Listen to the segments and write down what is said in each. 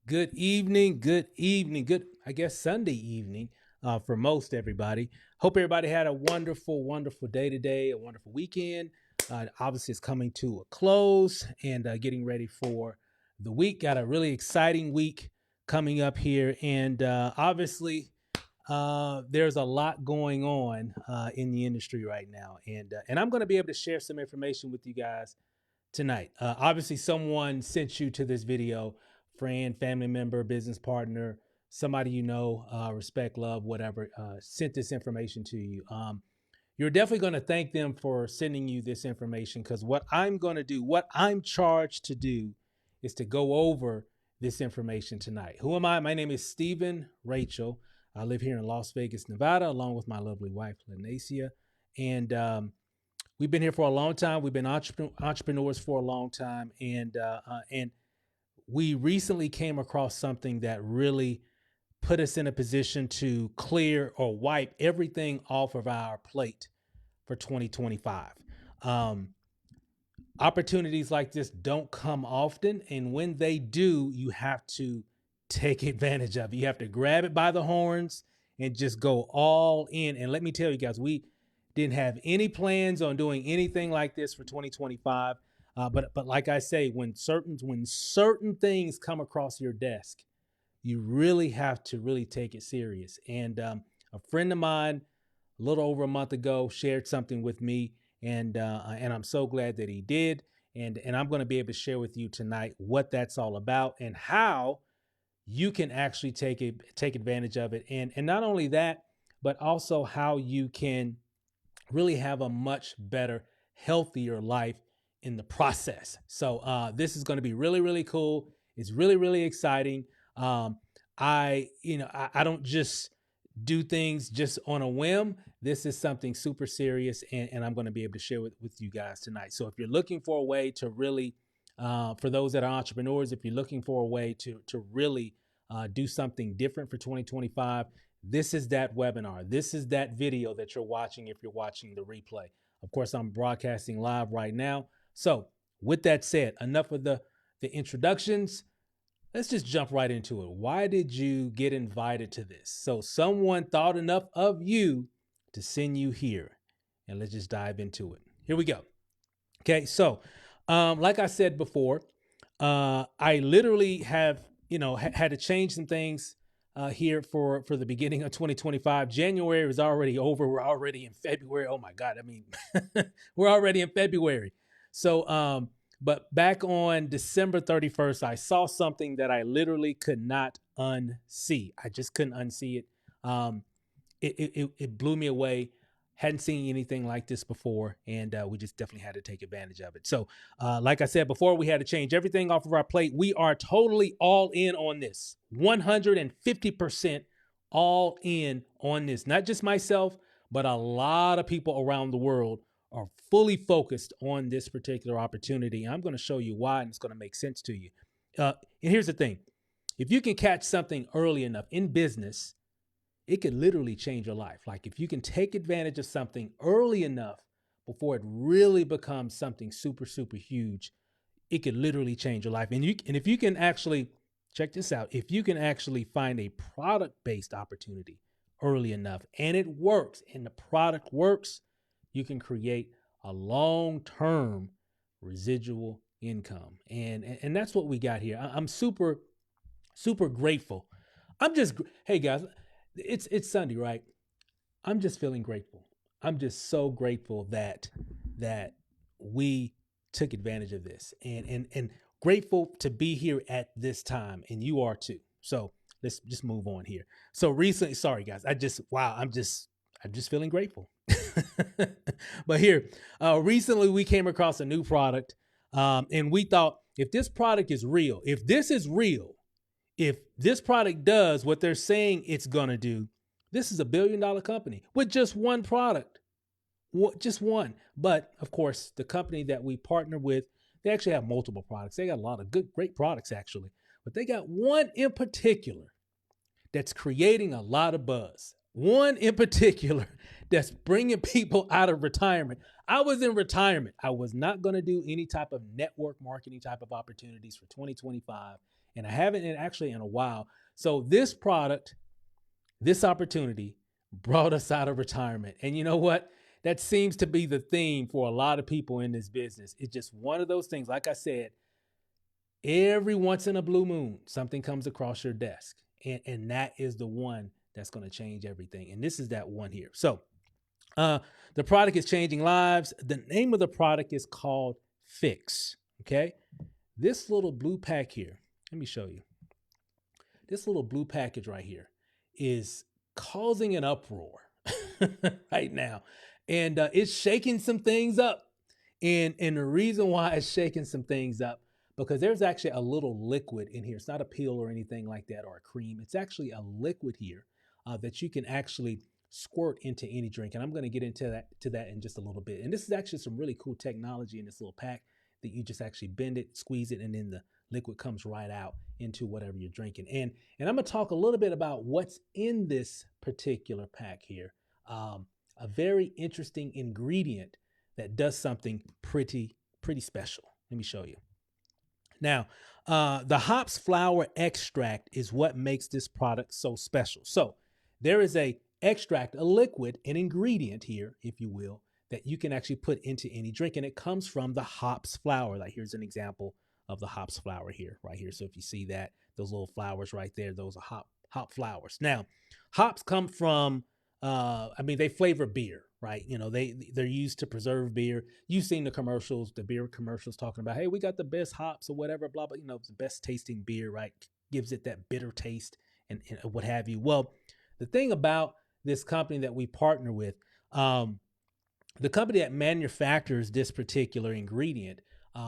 Good evening, I guess, Sunday evening for most everybody. Hope everybody had a wonderful, wonderful day today, a wonderful weekend. Obviously, it's coming to a close and getting ready for the week. Got a really exciting week coming up here. And obviously, there's a lot going on in the industry right now. And I'm going to be able to share some information with you guys tonight. Obviously, someone sent you to this video, friend, family member, business partner, somebody you know, respect, love, whatever, sent this information to you. You're definitely going to thank them for sending you this information because what I'm going to do, what I'm charged to do, is to go over this information tonight. Who am I? My name is Stephen Rachel. I live here in Las Vegas, Nevada, along with my lovely wife, Lanacia. And we've been here for a long time. We've been entrepreneurs for a long time, and we recently came across something that really put us in a position to clear or wipe everything off of our plate for 2025. Um, Opportunities like this don't come often, and when they do, you have to take advantage of it. You have to grab it by the horns and just go all in. And let me tell you guys, we didn't have any plans on doing anything like this for 2025. But like I say, when certain things come across your desk, you really have to really take it serious. And a friend of mine, a little over a month ago, shared something with me, and I'm so glad that he did. And I'm going to be able to share with you tonight what that's all about and how you can actually take advantage of it. And not only that, but also how you can really have a much better, healthier life in the process. So this is going to be really, really cool. It's really, really exciting. I don't just do things just on a whim. This is something super serious, and I'm going to be able to share with you guys tonight. So if you're looking for a way to really, for those that are entrepreneurs, if you're looking for a way to really do something different for 2025, this is that webinar. This is that video that you're watching if you're watching the replay. Of course, I'm broadcasting live right now. So with that said, enough of the introductions. Let's just jump right into it. Why did you get invited to this? So someone thought enough of you to send you here. And let's just dive into it. Here we go. Okay, so like I said before, I literally have had to change some things here for the beginning of 2025. January is already over. We're already in February. Oh my God! I mean, we're already in February. So, but back on December 31st, I saw something that I literally could not unsee. I just couldn't unsee it. It blew me away. Hadn't seen anything like this before, and we just definitely had to take advantage of it. So, like I said before, we had to change everything off of our plate. We are totally all in on this, 150% all in on this. Not just myself, but a lot of people around the world are fully focused on this particular opportunity. I'm going to show you why, and it's going to make sense to you. And here's the thing: if you can catch something early enough in business, it could literally change your life. Like if you can take advantage of something early enough before it really becomes something super, super huge, it could literally change your life. And if you can actually check this out, if you can actually find a product-based opportunity early enough and it works and the product works, you can create a long-term residual income. And that's what we got here. I'm super, super grateful. Hey guys, it's Sunday, right? I'm just feeling grateful. I'm just so grateful that we took advantage of this, and grateful to be here at this time, and you are too. So let's just move on here. So recently, sorry guys, I'm just feeling grateful. But here, recently we came across a new product, and we thought if this product is real, if this is real, if this product does what they're saying it's going to do, this is $1 billion company with just one product, just one. But of course, the company that we partner with, they actually have multiple products. They got a lot of great products actually, but they got one in particular that's creating a lot of buzz. One in particular that's bringing people out of retirement. I was in retirement. I was not going to do any type of network marketing type of opportunities for 2025. and I haven't actually in a while. So this product, this opportunity brought us out of retirement. And you know what? That seems to be the theme for a lot of people in this business. It's just one of those things. Like I said, every once in a blue moon, something comes across your desk. And that is the one that's going to change everything. And this is that one here. So the product is changing lives. The name of the product is called Phix. Okay. This little blue pack here, let me show you. This little blue package right here is causing an uproar right now. And it's shaking some things up. And the reason why it's shaking some things up, because there's actually a little liquid in here. It's not a pill or anything like that or a cream. It's actually a liquid here that you can actually squirt into any drink. And I'm going to get into that in just a little bit. And this is actually some really cool technology in this little pack that you just actually bend it, squeeze it, and then the liquid comes right out into whatever you're drinking. And I'm going to talk a little bit about what's in this particular pack here. A very interesting ingredient that does something pretty special. Let me show you. Now, the hops flower extract is what makes this product so special. So there is a extract, a liquid, an ingredient here, if you will, that you can actually put into any drink. And it comes from the hops flower. Like here's an example of the hops flower here, right here. So if you see that, those little flowers right there, those are hop flowers. Now, hops come from, they flavor beer, right? You know, they're used to preserve beer. You've seen the commercials, the beer commercials talking about, hey, we got the best hops or whatever, blah, blah, the best tasting beer, right? Gives it that bitter taste and what have you. Well, the thing about this company that we partner with, the company that manufactures this particular ingredient,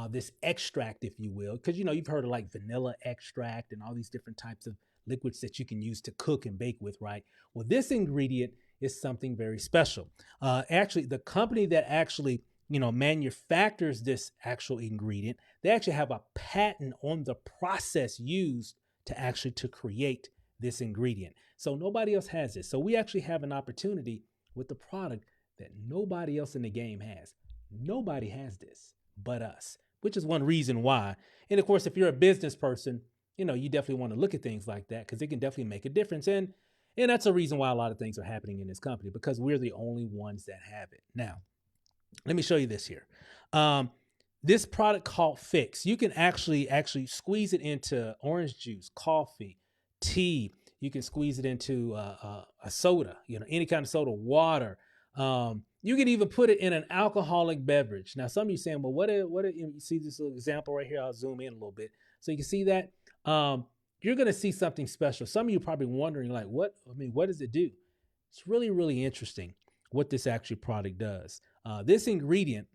this extract, if you will, because, you've heard of like vanilla extract and all these different types of liquids that you can use to cook and bake with, right? Well, this ingredient is something very special. Actually, the company that actually, manufactures this actual ingredient, they actually have a patent on the process used to create this ingredient. So nobody else has this. So we actually have an opportunity with the product that nobody else in the game has. Nobody has this but us, which is one reason why. And of course, if you're a business person, you definitely want to look at things like that because it can definitely make a difference. And that's a reason why a lot of things are happening in this company, because we're the only ones that have it. Now, let me show you this here. This product called Phix, you can actually squeeze it into orange juice, coffee, tea. You can squeeze it into a soda, any kind of soda, water. You can even put it in an alcoholic beverage. Now, some of you saying, well, what you see this little example right here? I'll zoom in a little bit so you can see that. You're going to see something special. Some of you are probably wondering, like, what does it do? It's really, really interesting what this actual product does. This ingredient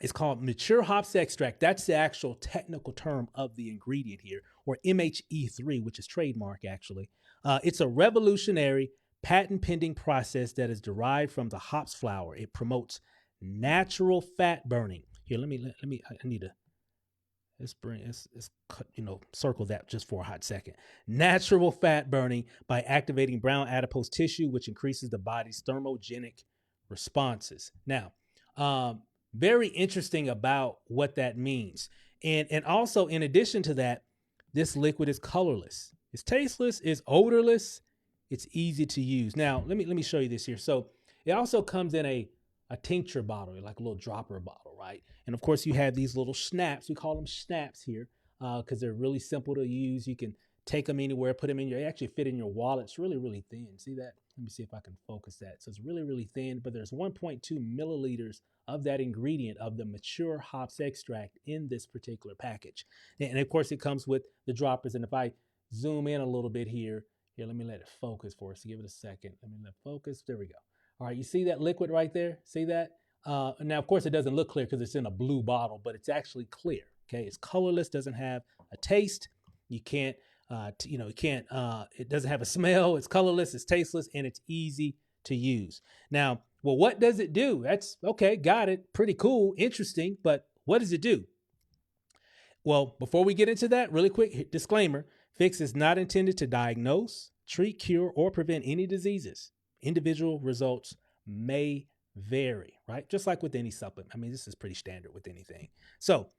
is called mature hops extract. That's the actual technical term of the ingredient here, or MHE3, which is trademark, actually. It's a revolutionary patent pending process that is derived from the hops flower. It promotes natural fat burning. Here, let me, I need to, let's circle that just for a hot second. Natural fat burning by activating brown adipose tissue, which increases the body's thermogenic responses. Now, very interesting about what that means. And also, in addition to that, this liquid is colorless. It's tasteless, it's odorless, it's easy to use. Now, let me show you this here. So it also comes in a tincture bottle, like a little dropper bottle, right? And of course, you have these little snaps. We call them snaps here because they're really simple to use. You can take them anywhere, put them in they actually fit in your wallet. It's really, really thin. See that? Let me see if I can focus that. So it's really, really thin, but there's 1.2 milliliters of that ingredient of the mature hops extract in this particular package. And of course, it comes with the droppers. And if I zoom in a little bit here, let me let it focus for us. Give it a second. Let me let it focus. There we go. All right, you see that liquid right there? See that? Now, of course, it doesn't look clear because it's in a blue bottle, but it's actually clear. Okay, it's colorless, doesn't have a taste. You can't, it doesn't have a smell. It's colorless, it's tasteless, and it's easy to use. Now, well, what does it do? That's okay, got it. Pretty cool, interesting, but what does it do? Well, before we get into that, really quick disclaimer, Phix is not intended to diagnose, treat, cure, or prevent any diseases. Individual results may vary, right? Just like with any supplement. This is pretty standard with anything. So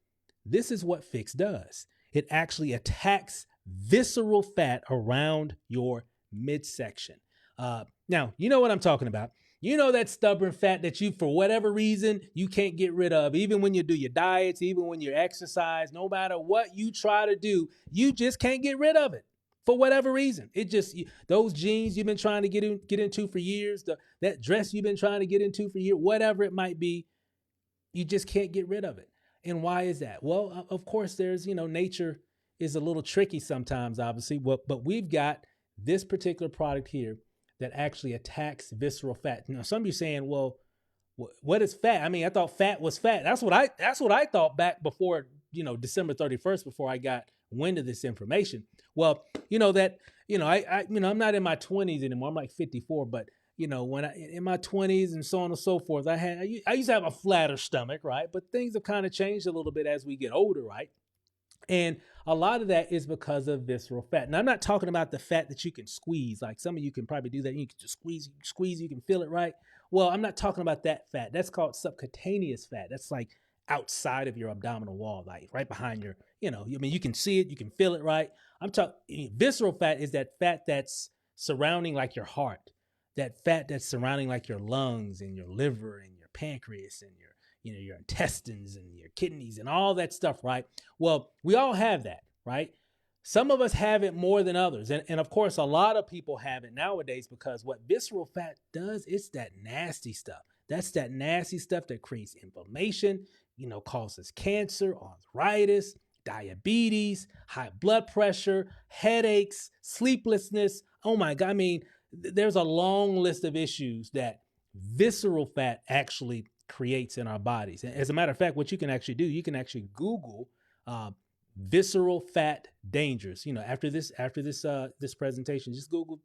this is what Phix does. it actually attacks visceral fat around your midsection. Now, you know what I'm talking about. You know that stubborn fat that you, for whatever reason, you can't get rid of, even when you do your diets, even when you exercise, no matter what you try to do, you just can't get rid of it for whatever reason. It just, those jeans you've been trying to get into for years, that dress you've been trying to get into for years, whatever it might be, you just can't get rid of it. And why is that? Well, of course, there's, nature is a little tricky sometimes, obviously, but we've got this particular product here that actually attacks visceral fat. Now, some of you saying, well, what is fat? I mean, I thought fat was fat. That's what I thought back before, December 31st, before I got wind of this information. Well, I'm not in my 20s anymore. I'm like 54, but when in my 20s and so on and so forth, I used to have a flatter stomach, right? But things have kind of changed a little bit as we get older, right? And a lot of that is because of visceral fat. And I'm not talking about the fat that you can squeeze. Like some of you can probably do that. You can just squeeze, you can feel it, right? Well, I'm not talking about that fat. That's called subcutaneous fat. That's like outside of your abdominal wall, like right behind your, you can see it, you can feel it, right? I'm talking visceral fat is that fat that's surrounding like your heart, that fat that's surrounding like your lungs and your liver and your pancreas and your intestines and your kidneys and all that stuff, right? Well, we all have that, right? Some of us have it more than others. And of course, a lot of people have it nowadays because what visceral fat does, it's that nasty stuff. That's that nasty stuff that creates inflammation, causes cancer, arthritis, diabetes, high blood pressure, headaches, sleeplessness. Oh my God. I mean, there's a long list of issues that visceral fat actually creates in our bodies. And as a matter of fact, what you can actually do, you can actually Google visceral fat dangers. After this presentation, just Google,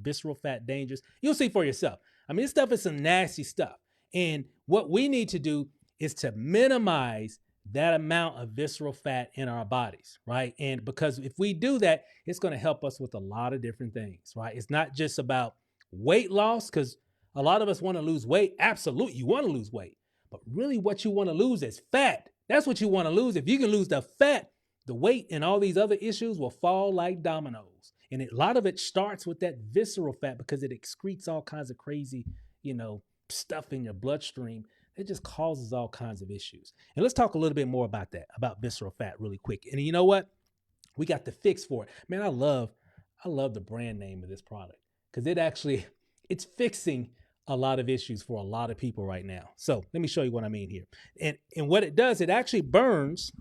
visceral fat dangers. You'll see for yourself. I mean, this stuff is some nasty stuff. And what we need to do is to minimize that amount of visceral fat in our bodies, right? And because if we do that, it's going to help us with a lot of different things, right? It's not just about weight loss, because a lot of us want to lose weight. Absolutely, you want to lose weight. But really what you want to lose is fat. That's what you want to lose. If you can lose the fat, the weight and all these other issues will fall like dominoes. And a lot of it starts with that visceral fat because it excretes all kinds of crazy, stuff in your bloodstream. It just causes all kinds of issues. And let's talk a little bit more about that, about visceral fat really quick. And you know what? We got the Phix for it. Man, I love the brand name of this product because it's fixing a lot of issues for a lot of people right now. So let me show you what I mean here. And what it does, it actually burns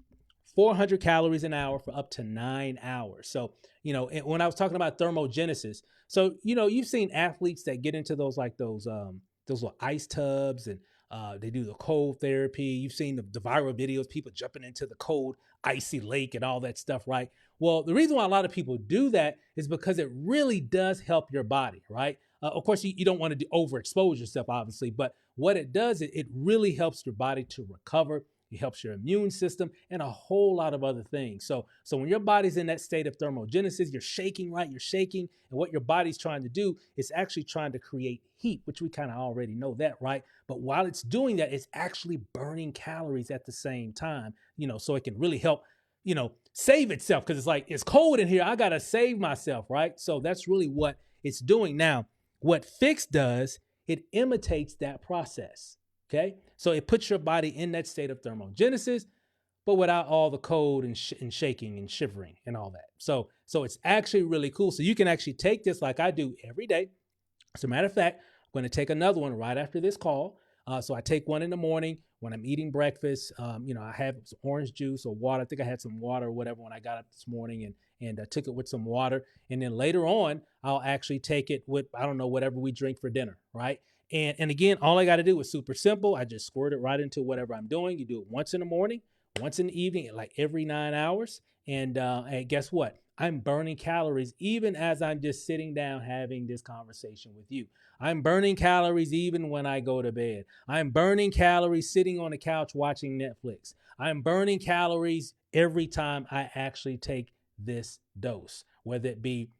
400 calories an hour for up to 9 hours. So, when I was talking about thermogenesis, so, you've seen athletes that get into those little ice tubs and they do the cold therapy. You've seen the viral videos, people jumping into the cold, icy lake and all that stuff, right? Well, the reason why a lot of people do that is because it really does help your body, right? Of course, you don't want to overexpose yourself, obviously, but what it does, it really helps your body to recover. It helps your immune system and a whole lot of other things. So when your body's in that state of thermogenesis, you're shaking, right? You're shaking. And what your body's trying to do is actually trying to create heat, which we kind of already know that, right? But while it's doing that, it's actually burning calories at the same time, so it can really help, save itself. Because it's like, it's cold in here. I got to save myself, right? So that's really what it's doing. Now, what Phix does, it imitates that process. Okay, so it puts your body in that state of thermogenesis, but without all the cold and shaking and shivering and all that. So it's actually really cool. So you can actually take this like I do every day. As a matter of fact, I'm going to take another one right after this call. So I take one in the morning when I'm eating breakfast. I have some orange juice or water. I think I had some water or whatever when I got up this morning and took it with some water. And then later on, I'll actually take it with, I don't know, whatever we drink for dinner, right? And again, all I got to do is super simple. I just squirt it right into whatever I'm doing. You do it once in the morning, once in the evening, like every 9 hours. And guess what? I'm burning calories even as I'm just sitting down having this conversation with you. I'm burning calories even when I go to bed. I'm burning calories sitting on the couch watching Netflix. I'm burning calories every time I actually take this dose, whether it be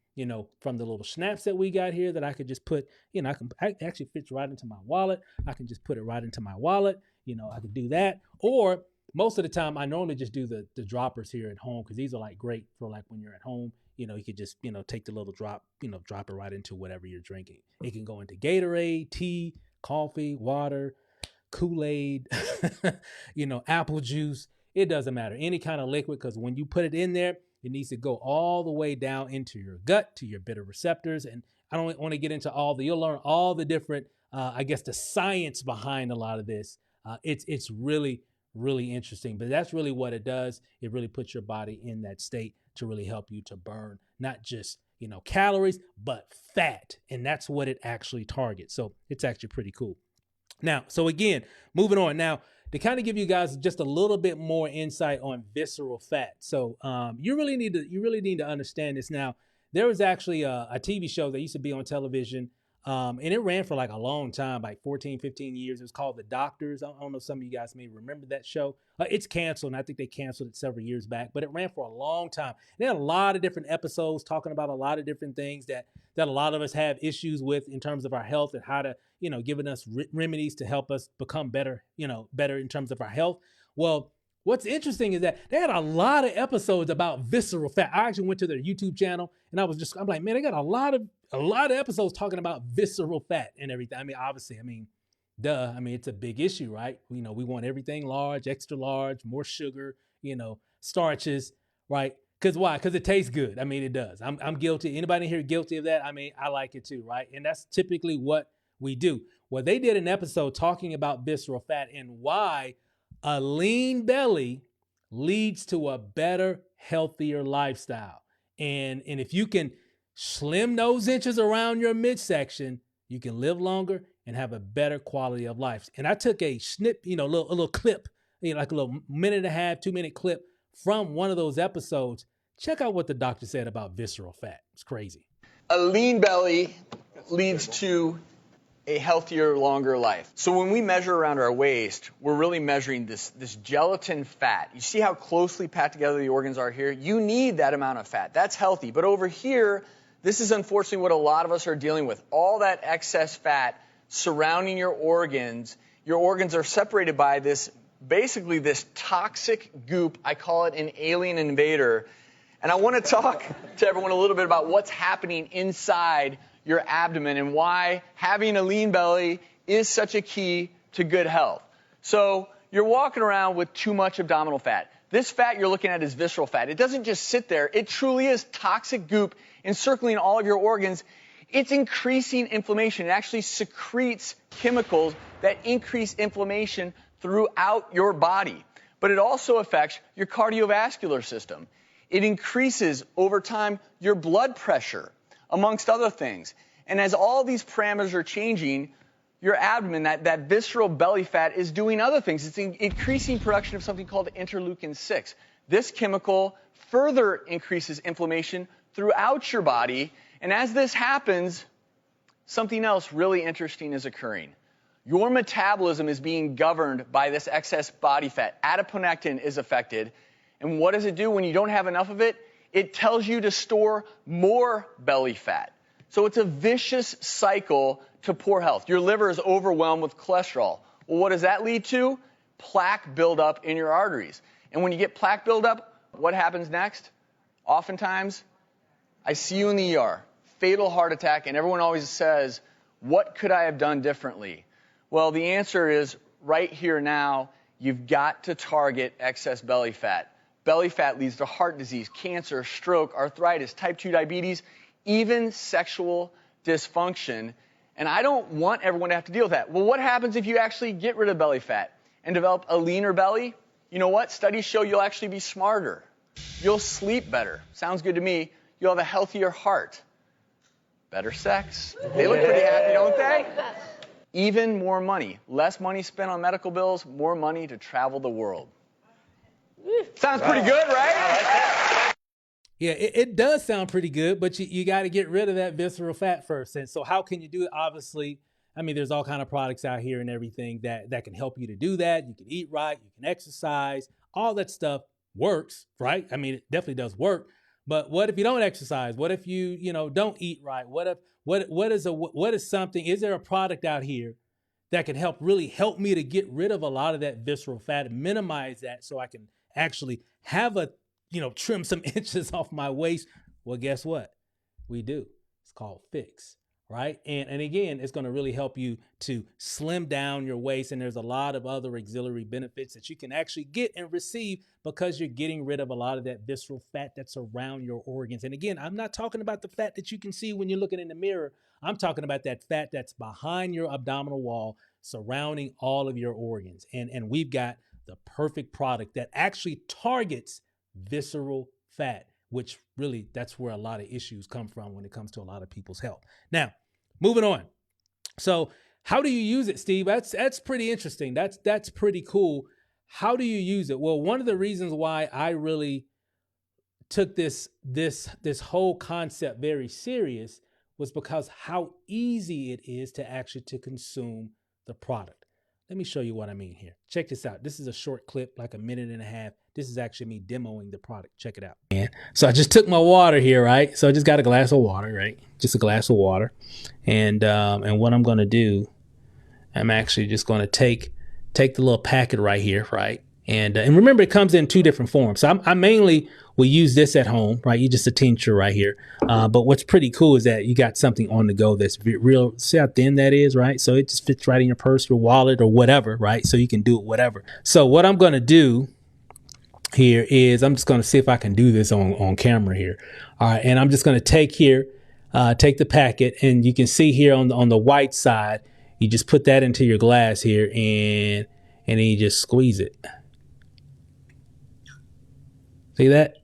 from the little snaps that we got here that I could just put, I actually fits right into my wallet. I can just put it right into my wallet. I could do that. Or most of the time I normally just do the droppers here at home because these are like great for like when you're at home. You could just, take the little drop, drop it right into whatever you're drinking. It can go into Gatorade, tea, coffee, water, Kool-Aid, apple juice. It doesn't matter. Any kind of liquid, because when you put it in there, it needs to go all the way down into your gut to your bitter receptors. And I don't want to get into you'll learn all the different, the science behind a lot of this. It's really, really interesting, but that's really what it does. It really puts your body in that state to really help you to burn, not just, calories, but fat. And that's what it actually targets. So it's actually pretty cool. Now, so again, moving on now to kind of give you guys just a little bit more insight on visceral fat. So you really need to understand this. Now, there was actually a TV show that used to be on television, and it ran for like a long time, like 14, 15 years. It was called The Doctors. I don't know if some of you guys may remember that show. It's canceled, and I think they canceled it several years back, but it ran for a long time. They had a lot of different episodes talking about a lot of different things that a lot of us have issues with in terms of our health and how to, giving us remedies to help us become better, better in terms of our health. Well, what's interesting is that they had a lot of episodes about visceral fat. I actually went to their YouTube channel and I'm like, man, they got a lot of episodes talking about visceral fat and everything. Obviously, duh. It's a big issue, right? We want everything large, extra large, more sugar, starches, right? Because why? Because it tastes good. It does. I'm guilty. Anybody here guilty of that? I like it too, right? And that's typically what we do. Well, they did an episode talking about visceral fat and why a lean belly leads to a better, healthier lifestyle. And if you can slim those inches around your midsection, you can live longer and have a better quality of life. And I took a snip, a little clip, like a little minute and a half, 2-minute clip from one of those episodes. Check out what the doctor said about visceral fat. It's crazy. A lean belly leads to a healthier, longer life. So when we measure around our waist, we're really measuring this gelatin fat. You see how closely packed together the organs are here? You need that amount of fat. That's healthy. But over here, this is unfortunately what a lot of us are dealing with. All that excess fat surrounding your organs. Your organs are separated by basically this toxic goop. I call it an alien invader. And I want to talk to everyone a little bit about what's happening inside your abdomen and why having a lean belly is such a key to good health. So you're walking around with too much abdominal fat. This fat you're looking at is visceral fat. It doesn't just sit there. It truly is toxic goop encircling all of your organs. It's increasing inflammation. It actually secretes chemicals that increase inflammation throughout your body. But it also affects your cardiovascular system. It increases, over time, your blood pressure, amongst other things. And as all these parameters are changing, your abdomen, that visceral belly fat, is doing other things. It's increasing production of something called interleukin-6. This chemical further increases inflammation throughout your body. And as this happens, something else really interesting is occurring. Your metabolism is being governed by this excess body fat. Adiponectin is affected. And what does it do when you don't have enough of it? It tells you to store more belly fat. So it's a vicious cycle to poor health. Your liver is overwhelmed with cholesterol. Well, what does that lead to? Plaque buildup in your arteries. And when you get plaque buildup, what happens next? Oftentimes, I see you in the ER, fatal heart attack, and everyone always says, what could I have done differently? Well, the answer is right here now, you've got to target excess belly fat. Belly fat leads to heart disease, cancer, stroke, arthritis, type 2 diabetes, even sexual dysfunction. And I don't want everyone to have to deal with that. Well, what happens if you actually get rid of belly fat and develop a leaner belly? You know what? Studies show you'll actually be smarter. You'll sleep better. Sounds good to me. You'll have a healthier heart. Better sex. They look pretty happy, don't they? Even more money. Less money spent on medical bills, more money to travel the world. Sounds pretty good, right? Yeah, it does sound pretty good, but you got to get rid of that visceral fat first. And so how can you do it? Obviously, there's all kind of products out here and everything that can help you to do that. You can eat right, you can exercise, all that stuff works, right? It definitely does work. But what if you don't exercise? What if you don't eat right? Is there a product out here that can really help me to get rid of a lot of that visceral fat, minimize that so I can actually have trim some inches off my waist. Well, guess what? We do. It's called Phix, right? And again, it's going to really help you to slim down your waist. And there's a lot of other auxiliary benefits that you can actually get and receive because you're getting rid of a lot of that visceral fat that's around your organs. And again, I'm not talking about the fat that you can see when you're looking in the mirror. I'm talking about that fat that's behind your abdominal wall, surrounding all of your organs. And we've got the perfect product that actually targets visceral fat, which really, that's where a lot of issues come from when it comes to a lot of people's health. Now, moving on. So how do you use it, Steve? That's pretty interesting. That's pretty cool. How do you use it? Well, one of the reasons why I really took this whole concept very serious was because how easy it is to actually to consume the product. Let me show you what I mean here. Check this out. This is a short clip, like a minute and a half. This is actually me demoing the product. Check it out. So I just took my water here, right? So I just got a glass of water, right? Just a glass of water. And what I'm going to do, I'm actually just going to take the little packet right here, right? And remember, it comes in two different forms. So I mainly will use this at home, right? You just a tincture right here. But what's pretty cool is that you got something on the go that's real. See how thin that is, right? So it just fits right in your purse or wallet or whatever, right? So you can do it whatever. So what I'm going to do here is I'm just going to see if I can do this on camera here. All right. And I'm just going to take the packet, and you can see here on the white side, you just put that into your glass here, and then you just squeeze it. See that?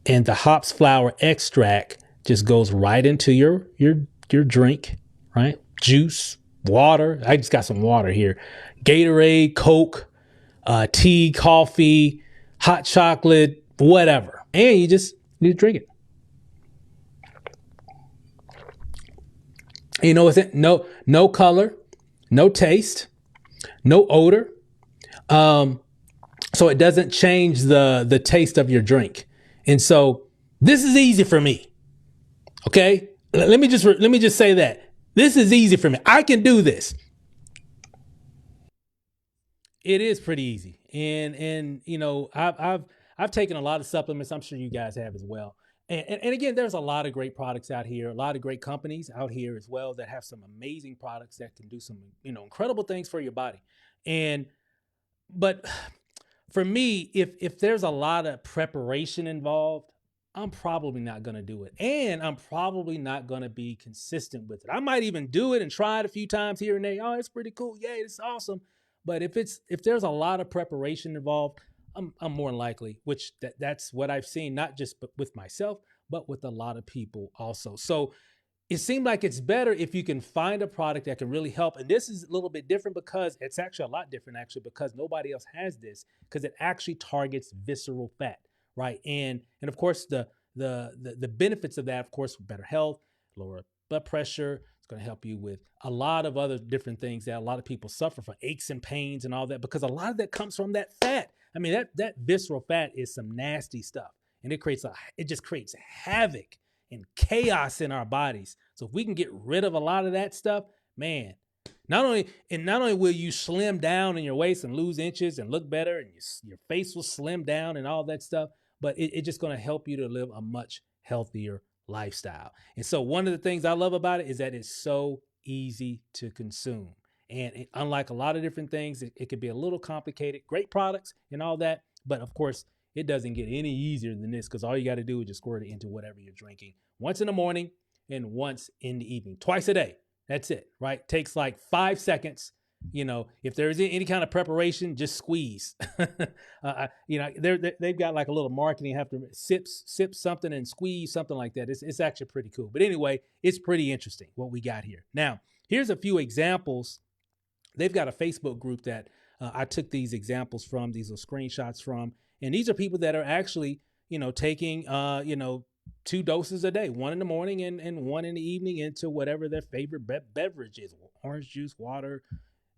And the hops flower extract just goes right into your drink, right? Juice, water. I just got some water here. Gatorade, Coke, tea, coffee, hot chocolate, whatever. And you just drink it. You know what's it? No color, no taste, no odor. So it doesn't change the taste of your drink. And so this is easy for me. Okay. Let me just say that this is easy for me. I can do this. It is pretty easy. And I've taken a lot of supplements. I'm sure you guys have as well. And again, there's a lot of great products out here, a lot of great companies out here as well that have some amazing products that can do some, incredible things for your body. But for me, if there's a lot of preparation involved, I'm probably not going to do it. And I'm probably not going to be consistent with it. I might even do it and try it a few times here and there. Oh, it's pretty cool. Yay, it's awesome. But if there's a lot of preparation involved, I'm more likely, which that's what I've seen, not just with myself, but with a lot of people also. So it seemed like it's better if you can find a product that can really help. And this is a little bit different because it's actually a lot different, actually, because nobody else has this, because it actually targets visceral fat, right? And of course, the benefits of that, of course, better health, lower blood pressure. It's going to help you with a lot of other different things that a lot of people suffer from, aches and pains and all that, because a lot of that comes from that fat. I mean, that visceral fat is some nasty stuff, and it just creates havoc and chaos in our bodies. So if we can get rid of a lot of that stuff, man, not only will you slim down in your waist and lose inches and look better, and your face will slim down and all that stuff, but it's just going to help you to live a much healthier lifestyle. And so one of the things I love about it is that it's so easy to consume. And unlike a lot of different things, it could be a little complicated. Great products and all that, but of course, it doesn't get any easier than this, because all you got to do is just squirt it into whatever you're drinking once in the morning and once in the evening, twice a day. That's it, right? Takes like 5 seconds. If there is any kind of preparation, just squeeze. They've got like a little marketing. You have to sip something and squeeze something like that. It's actually pretty cool. But anyway, it's pretty interesting what we got here. Now, here's a few examples. They've got a Facebook group that I took these examples from, these are screenshots from. And these are people that are actually, taking, 2 doses a day, 1 in the morning and 1 in the evening, into whatever their favorite beverage is, orange juice, water,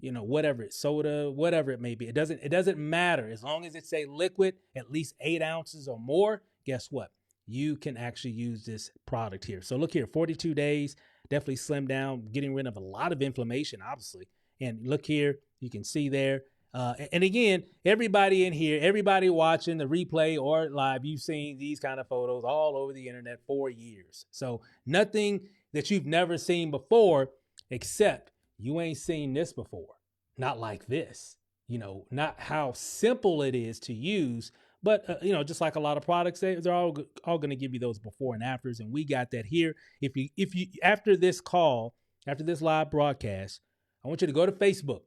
whatever, soda, whatever it may be. It doesn't matter. As long as it's a liquid, at least 8 ounces or more, guess what? You can actually use this product here. So look here, 42 days. definitely slim down, getting rid of a lot of inflammation, obviously. And look here, you can see there. And again, everybody in here, everybody watching the replay or live, you've seen these kind of photos all over the internet for years. So nothing that you've never seen before, except you ain't seen this before. Not like this, not how simple it is to use, but just like a lot of products, they're all going to give you those before and afters, and we got that here. If you after this call, after this live broadcast, I want you to go to Facebook.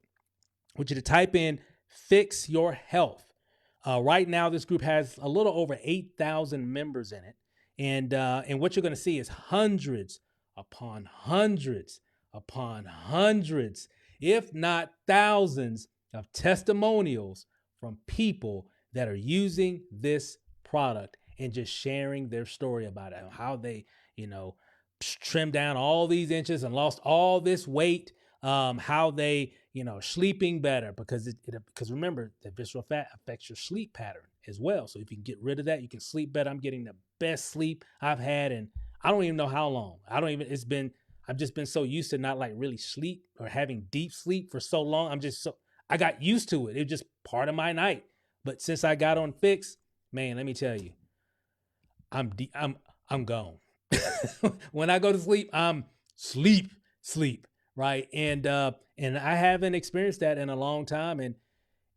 I want you to type in Fix Your Health. Right now, this group has a little over 8,000 members in it. And what you're going to see is hundreds upon hundreds upon hundreds, if not thousands, of testimonials from people that are using this product and just sharing their story about it, how they, trimmed down all these inches and lost all this weight, how they, sleeping better because remember that visceral fat affects your sleep pattern as well. So if you can get rid of that, you can sleep better. I'm getting the best sleep I've had in I don't even know how long. I've just been so used to not like really sleep or having deep sleep for so long. I got used to it. It was just part of my night. But since I got on Phix, man, let me tell you, I'm gone. When I go to sleep, I'm sleep, right? And I haven't experienced that in a long time, and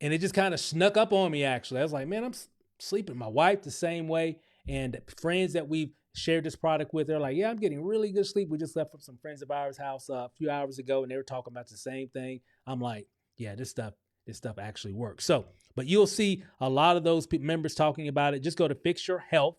it just kind of snuck up on me. Actually, I was like, man, I'm sleeping. My wife the same way, and friends that we've shared this product with, they're like, yeah, I'm getting really good sleep. We just left from some friends of ours' house a few hours ago, and they were talking about the same thing. I'm like, yeah, this stuff actually works. So, but you'll see a lot of those members talking about it. Just go to Fix Your Health.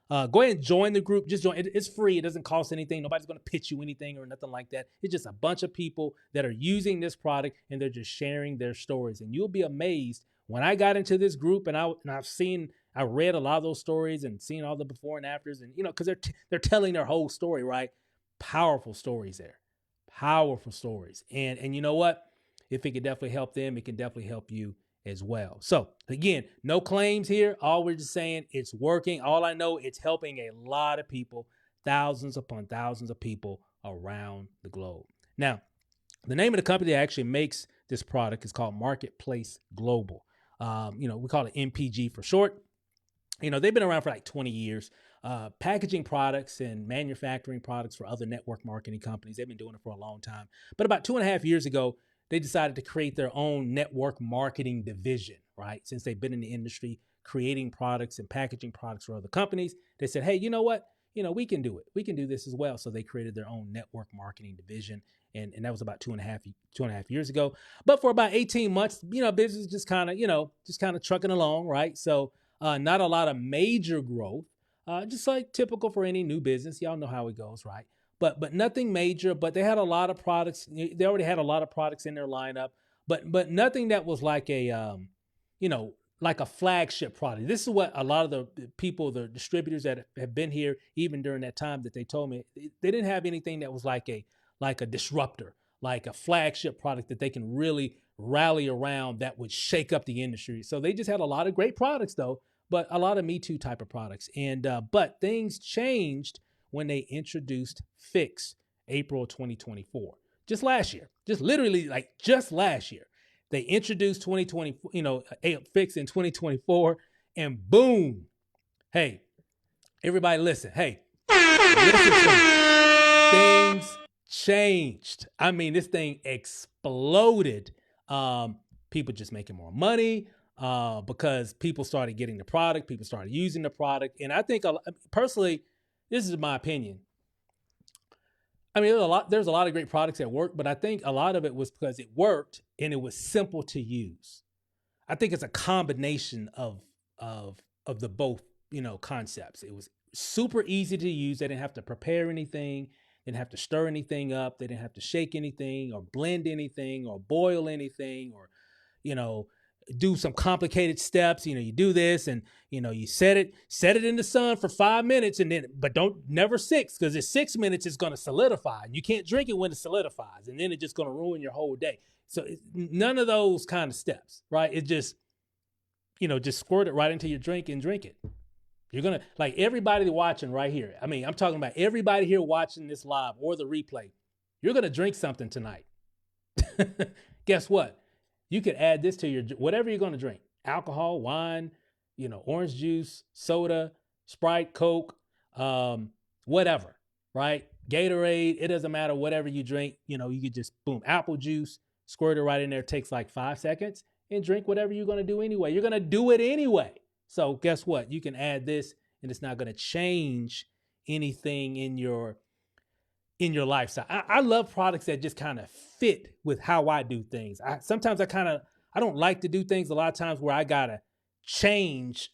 Go ahead and join the group. Just join. It's free. It doesn't cost anything. Nobody's going to pitch you anything or nothing like that. It's just a bunch of people that are using this product and they're just sharing their stories. And you'll be amazed when I got into this group and I read a lot of those stories and seen all the before and afters, and because they're telling their whole story, right? Powerful stories there, powerful stories. And you know what? If it can definitely help them, it can definitely help you as well. So again, no claims here. All we're just saying, it's working. All I know, it's helping a lot of people, thousands upon thousands of people around the globe. Now, the name of the company that actually makes this product is called Marketplace Global. We call it MPG for short. They've been around for like 20 years, packaging products and manufacturing products for other network marketing companies. They've been doing it for a long time. But about 2.5 years ago, they decided to create their own network marketing division, right? Since they've been in the industry creating products and packaging products for other companies, they said, hey, you know what? We can do it. We can do this as well. So they created their own network marketing division. And that was about two and a half years ago. But for about 18 months, business just kind of trucking along, right? So not a lot of major growth, just like typical for any new business. Y'all know how it goes, right? But nothing major. But they had a lot of products. They already had a lot of products in their lineup, but nothing that was like like a flagship product. This is what a lot of the people, the distributors that have been here, even during that time, that they told me, they didn't have anything that was like a disruptor, like a flagship product that they can really rally around that would shake up the industry. So they just had a lot of great products though, but a lot of Me Too type of products. And but things changed when they introduced Phix April 2024. Just last year. Just literally just last year. They introduced 2020, Phix in 2024, and boom. Hey, everybody listen. Hey, listen to me. Things changed. I mean, this thing exploded. People just making more money because people started getting the product. People started using the product. And I think, personally, this is my opinion. I mean, there's a lot of great products that work, but I think a lot of it was because it worked and it was simple to use. I think it's a combination of the both, concepts. It was super easy to use. They didn't have to prepare anything. They didn't have to stir anything up. They didn't have to shake anything or blend anything or boil anything or, do some complicated steps. You do this and, you set it in the sun for 5 minutes but never 6, because at 6 minutes, it's going to solidify and you can't drink it when it solidifies. And then it's just going to ruin your whole day. So none of those kind of steps, right? It just, just squirt it right into your drink and drink it. You're going to, like everybody watching right here. I mean, I'm talking about everybody here watching this live or the replay. You're going to drink something tonight. Guess what? You could add this to your, whatever you're going to drink, alcohol, wine, orange juice, soda, Sprite, Coke, whatever, right? Gatorade, it doesn't matter, whatever you drink, you could just boom, apple juice, squirt it right in there. It takes like 5 seconds and drink whatever you're going to do anyway. You're going to do it anyway. So guess what? You can add this and it's not going to change anything in your lifestyle. I love products that just kind of fit with how I do things. Sometimes I don't like to do things a lot of times where I gotta change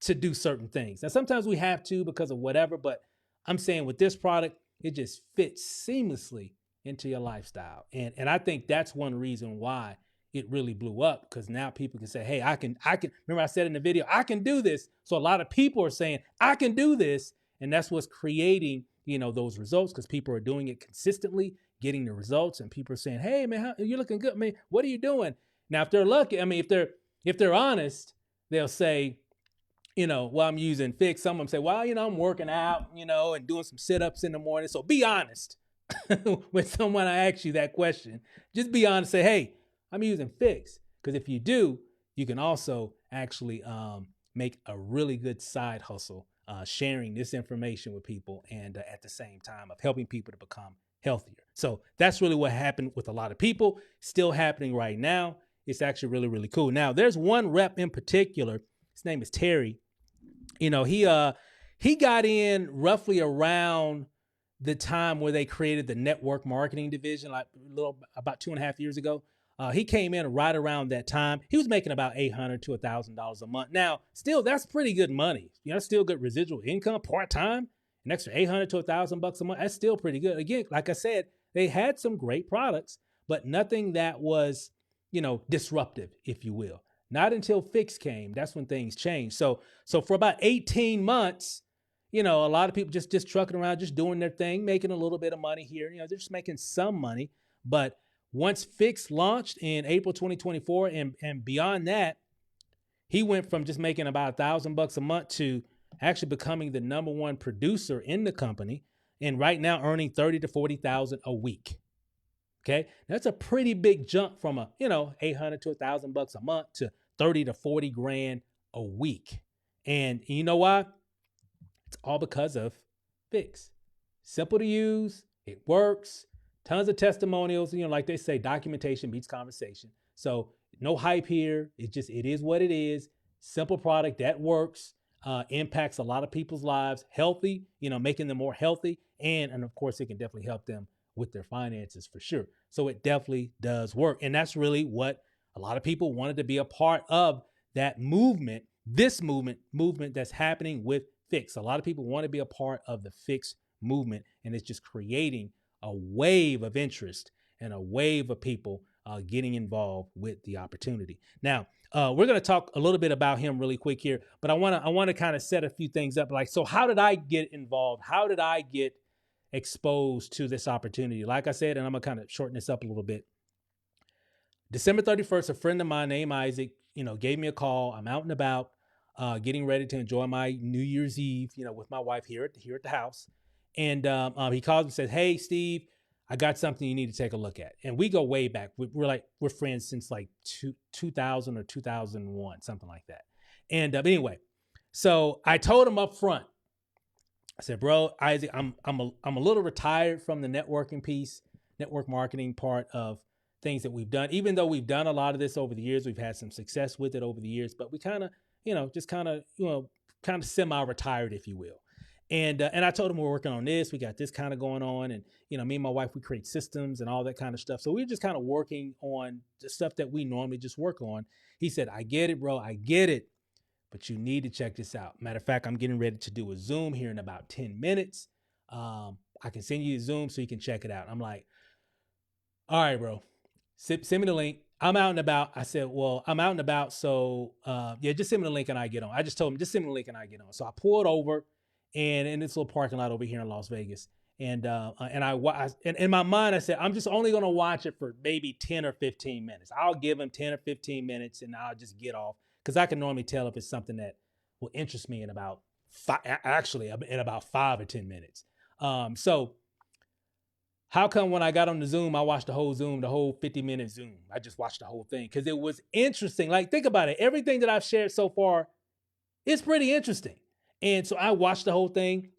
to do certain things. Now sometimes we have to because of whatever, but I'm saying with this product, it just fits seamlessly into your lifestyle. And I think that's one reason why it really blew up, because now people can say, hey, I can remember I said in the video, I can do this. So a lot of people are saying, I can do this. And that's what's creating, those results, because people are doing it consistently, getting the results, and people are saying, hey man, you're looking good, man. What are you doing? Now, if they're lucky, I mean, if they're honest, they'll say, well, I'm using Phix. Some of them say, well, I'm working out, and doing some sit-ups in the morning. So be honest when someone asks you that question. Just be honest. Say, hey, I'm using Phix. Because if you do, you can also actually make a really good side hustle, sharing this information with people, and at the same time of helping people to become healthier. So that's really what happened with a lot of people. Still happening right now. It's actually really, really cool. Now, there's one rep in particular. His name is Terry. He got in roughly around the time where they created the network marketing division, like about 2.5 years ago. He came in right around that time. He was making about $800 to $1,000 a month. Now, still, that's pretty good money. Still good residual income, part-time, an extra $800 to $1,000 a month. That's still pretty good. Again, like I said, they had some great products, but nothing that was, disruptive, if you will. Not until Phix came, that's when things changed. So for about 18 months, a lot of people just trucking around, just doing their thing, making a little bit of money here. They're just making some money. But once Phix launched in April 2024 and beyond that, he went from just making about $1,000 a month to actually becoming the number one producer in the company, and right now earning $30,000 to $40,000 a week. Okay, that's a pretty big jump from $800 to $1,000 a month to 30 to 40 grand a week. And you know why? It's all because of Phix. Simple to use, it works. Tons of testimonials, like they say, documentation beats conversation. So no hype here. It is what it is. Simple product that works, impacts a lot of people's lives, healthy, making them more healthy. And of course, it can definitely help them with their finances for sure. So it definitely does work. And that's really what a lot of people wanted to be a part of, that movement, this movement that's happening with Phix. A lot of people want to be a part of the Phix movement, and it's just creating a wave of interest and a wave of people getting involved with the opportunity. Now, we're going to talk a little bit about him really quick here, but I want to kind of set a few things up. Like, so how did I get involved? How did I get exposed to this opportunity? Like I said, and I'm going to kind of shorten this up a little bit. December 31st, a friend of mine named Isaac, gave me a call. I'm out and about, getting ready to enjoy my New Year's Eve, with my wife here at the house. And he calls and says, hey, Steve, I got something you need to take a look at. And we go way back. We're friends since like 2000 or 2001, something like that. And but anyway, so I told him up front, I said, bro, Isaac, I'm a little retired from the networking piece, network marketing part of things that we've done. Even though we've done a lot of this over the years, we've had some success with it over the years, but we kind of, kind of semi-retired, if you will. And I told him we're working on this. We got this kind of going on. And, me and my wife, we create systems and all that kind of stuff. So we're just kind of working on the stuff that we normally just work on. He said, I get it, bro. I get it. But you need to check this out. Matter of fact, I'm getting ready to do a Zoom here in about 10 minutes. I can send you a Zoom so you can check it out. I'm like, all right, bro, send me the link. I'm out and about. I said, well, I'm out and about. So just send me the link and I get on. I just told him, just send me the link and I get on. So I pulled over and in this little parking lot over here in Las Vegas. And in my mind, I said, I'm just only going to watch it for maybe 10 or 15 minutes. I'll give him 10 or 15 minutes and I'll just get off, because I can normally tell if it's something that will interest me in about actually in about 5 or 10 minutes. So how come when I got on the Zoom, I watched the whole Zoom, the whole 50-minute Zoom? I just watched the whole thing because it was interesting. Like, think about it. Everything that I've shared so far is pretty interesting. And so I watched the whole thing.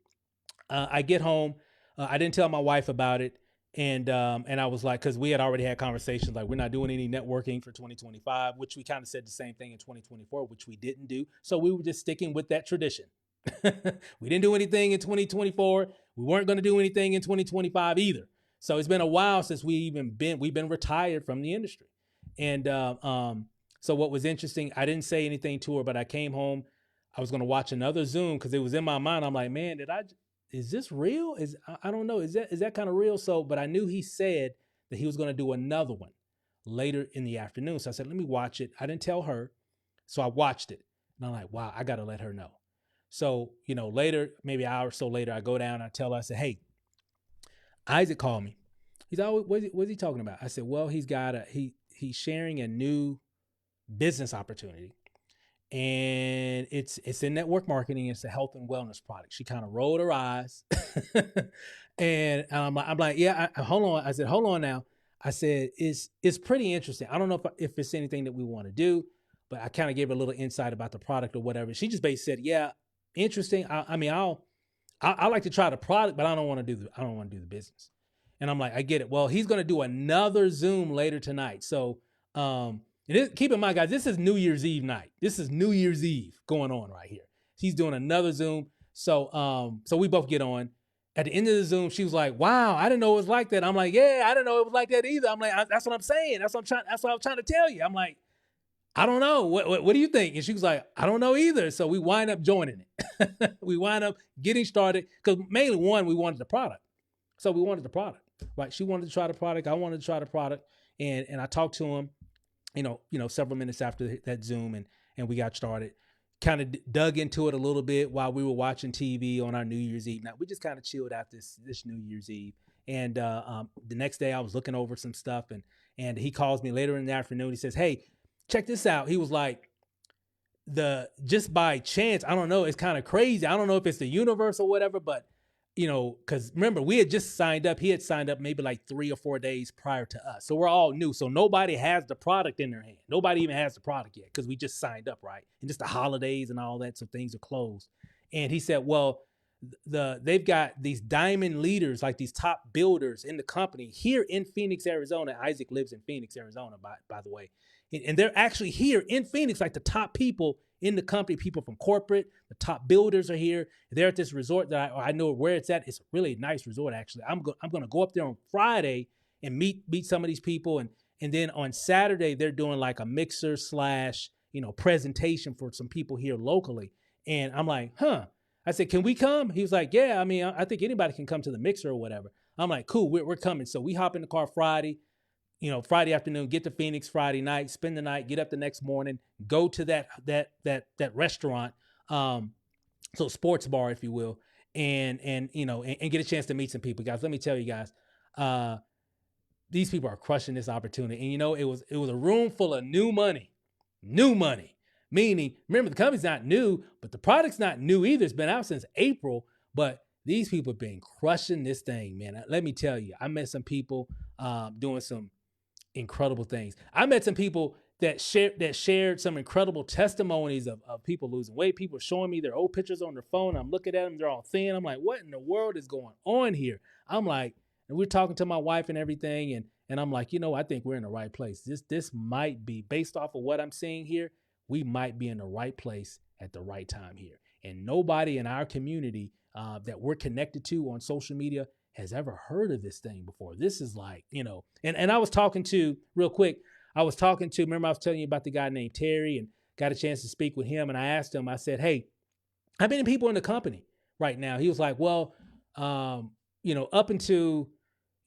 I get home. I didn't tell my wife about it. And I was like, because we had already had conversations like we're not doing any networking for 2025, which we kind of said the same thing in 2024, which we didn't do. So we were just sticking with that tradition. We didn't do anything in 2024. We weren't going to do anything in 2025 either. So it's been a while since we've been retired from the industry. And so what was interesting, I didn't say anything to her, but I came home. I was going to watch another Zoom because it was in my mind. I'm like, man, is this real? I don't know. Is that kind of real? So, but I knew he said that he was going to do another one later in the afternoon. So I said, let me watch it. I didn't tell her. So I watched it. And I'm like, wow, I got to let her know. So, later, maybe an hour or so later, I go down, I tell her, I said, hey, Isaac called me. He's always, what's he talking about? I said, well, he's sharing a new business opportunity. And it's in network marketing. It's a health and wellness product. She kind of rolled her eyes. And I'm like, yeah, hold on. I said, hold on now. I said, it's pretty interesting. I don't know if it's anything that we want to do, but I kind of gave her a little insight about the product or whatever. She just basically said, yeah, interesting. I like to try the product, but I don't want to do the business. And I'm like, I get it. Well, he's going to do another Zoom later tonight. So, keep in mind, guys, this is New Year's Eve night. This is New Year's Eve going on right here. He's doing another Zoom. So we both get on. At the end of the Zoom, she was like, wow, I didn't know it was like that. I'm like, yeah, I didn't know it was like that either. I'm like, that's what I'm saying. That's what I'm trying to tell you. I'm like, I don't know. What do you think? And she was like, I don't know either. So we wind up joining it. We wind up getting started because mainly we wanted the product. So we wanted the product, right? She wanted to try the product. I wanted to try the product. And I talked to him, several minutes after that Zoom and we got started. Kind of dug into it a little bit while we were watching TV on our New Year's Eve. Now we just kind of chilled out this New Year's Eve. And the next day I was looking over some stuff and he calls me later in the afternoon. He says, hey, check this out. He was like, just by chance, I don't know, it's kind of crazy. I don't know if it's the universe or whatever, but because remember, we had just signed up. He had signed up maybe like 3 or 4 days prior to us. So we're all new. So nobody has the product in their hand. Nobody even has the product yet because we just signed up, right? And just the holidays and all that. So things are closed. And he said, well, they've got these diamond leaders, like these top builders in the company here in Phoenix, Arizona. Isaac lives in Phoenix, Arizona, by the way. And they're actually here in Phoenix, like the top people in the company, people from corporate, the top builders are here. They're at this resort that I know where it's at. It's a really nice resort, actually. I'm going to go up there on Friday and meet some of these people. And then on Saturday, they're doing like a mixer / presentation for some people here locally. And I'm like, huh. I said, can we come? He was like, yeah, I mean, I think anybody can come to the mixer or whatever. I'm like, cool, we're coming. So we hop in the car Friday. Friday afternoon, get to Phoenix Friday night, spend the night, get up the next morning, go to that restaurant, so sports bar, if you will, and get a chance to meet some people. Guys, let me tell you guys, these people are crushing this opportunity. And it was a room full of new money. Meaning, remember, the company's not new, but the product's not new either. It's been out since April, but these people have been crushing this thing, man. Let me tell you, I met some people doing some incredible things. I met some people that shared some incredible testimonies of people losing weight. People showing me their old pictures on their phone. I'm looking at them. They're all thin. I'm like, what in the world is going on here? I'm like, and we're talking to my wife and everything. And I'm like, I think we're in the right place. This might be, based off of what I'm seeing here, we might be in the right place at the right time here. And nobody in our community that we're connected to on social media has ever heard of this thing before. This is like, and I was talking to, real quick, remember I was telling you about the guy named Terry and got a chance to speak with him. And I asked him, I said, hey, how many people in the company right now? He was like, well, up until,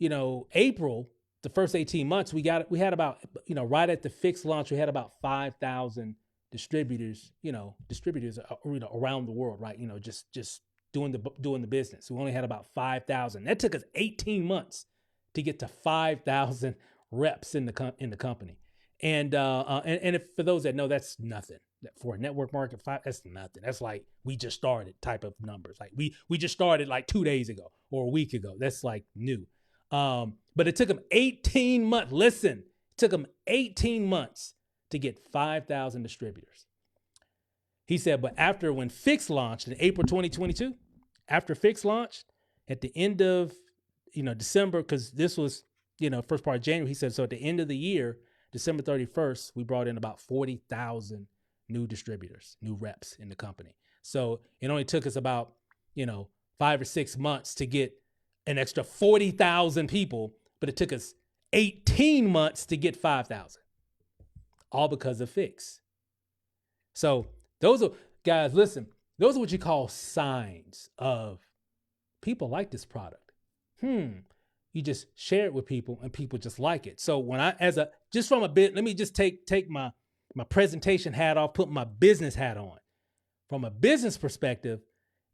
April, the first 18 months, we had about, right at the Phix launch, we had about 5,000 distributors around the world, right? Just doing the business. We only had about 5,000. That took us 18 months to get to 5,000 reps in the company. And if, for those that know, that's nothing. for a network market, that's nothing. That's like we just started type of numbers. Like we just started like 2 days ago or a week ago. That's like new. But it took him 18 months. Listen, it took him 18 months to get 5,000 distributors. He said, but when Phix launched in April 2022, after Phix launched at the end of, December, because this was, first part of January, he said, so at the end of the year, December 31st, we brought in about 40,000 new distributors, new reps in the company. So it only took us about, 5 or 6 months to get an extra 40,000 people, but it took us 18 months to get 5,000, all because of Phix. So those are, guys, listen, those are what you call signs of people like this product. You just share it with people and people just like it. So when let me just take my presentation hat off, put my business hat on. From a business perspective,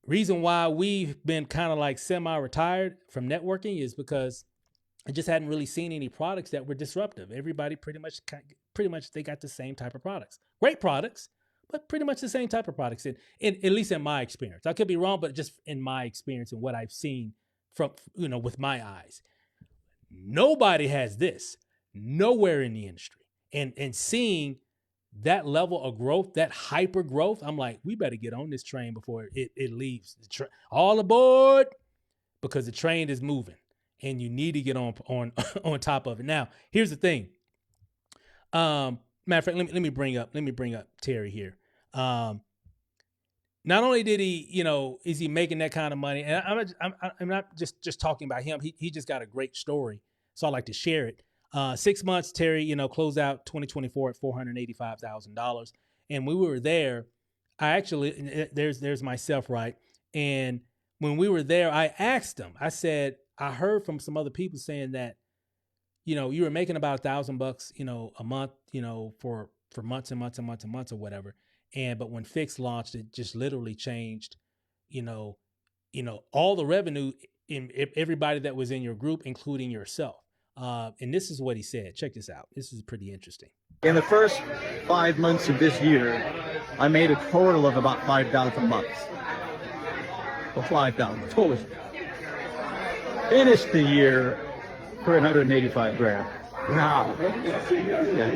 reason why we've been kind of like semi-retired from networking is because I just hadn't really seen any products that were disruptive. Everybody pretty much they got the same type of products. Great products, but pretty much the same type of products. And at least in my experience, I could be wrong, but just in my experience and what I've seen from, with my eyes, nobody has this nowhere in the industry. And seeing that level of growth, that hyper growth, I'm like, we better get on this train before it leaves. All aboard, because the train is moving and you need to get on top of it. Now, here's the thing. Matter of fact, let me bring up Terry here. Not only did he, is he making that kind of money, and I'm not just talking about him. He just got a great story, so I like to share it. 6 months, Terry, closed out 2024 at $485,000, and when we were there, I actually there's myself, right? And when we were there, I asked him. I said, I heard from some other people saying that, you were making about $1,000, a month, for months and months and months and months or whatever. But when Phix launched, it just literally changed, all the revenue in everybody that was in your group, including yourself. And this is what he said. Check this out. This is pretty interesting. In the first 5 months of this year, I made a total of about 5,000 bucks. Or 5,000 total. Finished the year for 185 grand. Wow. Yeah.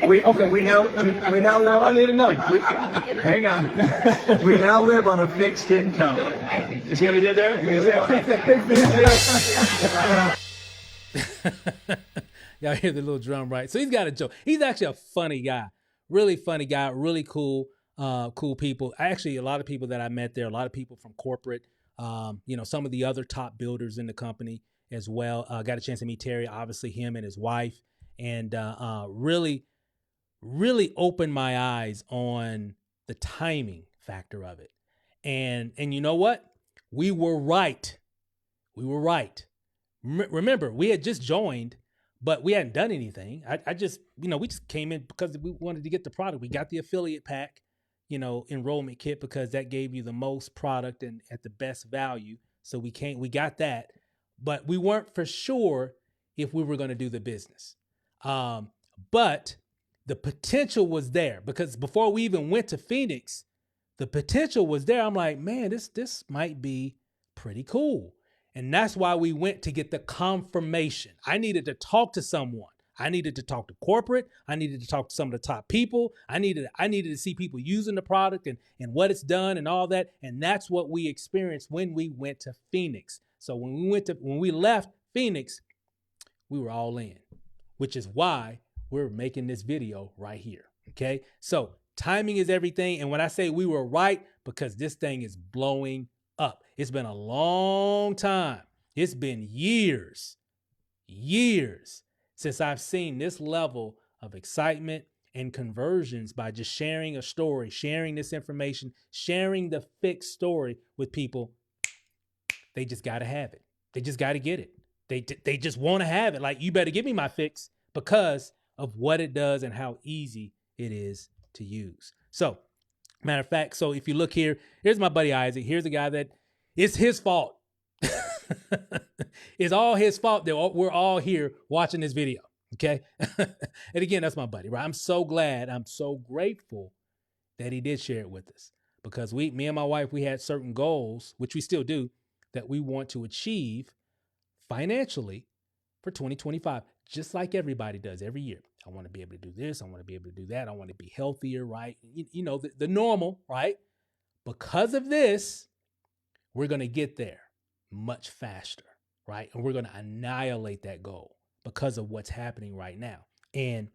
We now live. I need another. Hang on. We now live on a fixed income. You see what we did there? Y'all hear the little drum, right? So he's got a joke. He's actually a funny guy, really funny guy, really cool people. Actually, a lot of people that I met there, a lot of people from corporate. Some of the other top builders in the company as well. Got a chance to meet Terry, obviously him and his wife, and really, really opened my eyes on the timing factor of it. And you know what? We were right. Remember, we had just joined, but we hadn't done anything. I just, we just came in because we wanted to get the product. We got the affiliate pack, enrollment kit, because that gave you the most product and at the best value. So we got that, but we weren't for sure if we were going to do the business. But the potential was there, because before we even went to Phoenix, the potential was there. I'm like, man, this might be pretty cool. And that's why we went to get the confirmation. I needed to talk to someone. I needed to talk to corporate. I needed to talk to some of the top people. I needed to see people using the product and what it's done and all that. And that's what we experienced when we went to Phoenix. So when we left Phoenix, we were all in, which is why we're making this video right here. Okay. So timing is everything. And when I say we were right, because this thing is blowing up. It's been a long time. It's been years since I've seen this level of excitement and conversions by just sharing a story, sharing this information, sharing the Phix story with people. They just got to have it. They just got to get it. They just want to have it. Like, you better give me my Phix because of what it does and how easy it is to use. So, matter of fact, so if you look here, here's my buddy Isaac. Here's a guy that it's his fault. It's all his fault that we're all here watching this video. Okay. And again, that's my buddy, right? I'm so glad, I'm so grateful that he did share it with us, because me and my wife, we had certain goals, which we still do, that we want to achieve financially for 2025, just like everybody does every year. I want to be able to do this. I want to be able to do that. I want to be healthier, right? You know, the normal, right? Because of this, we're going to get there much faster, right? And we're going to annihilate that goal because of what's happening right now. And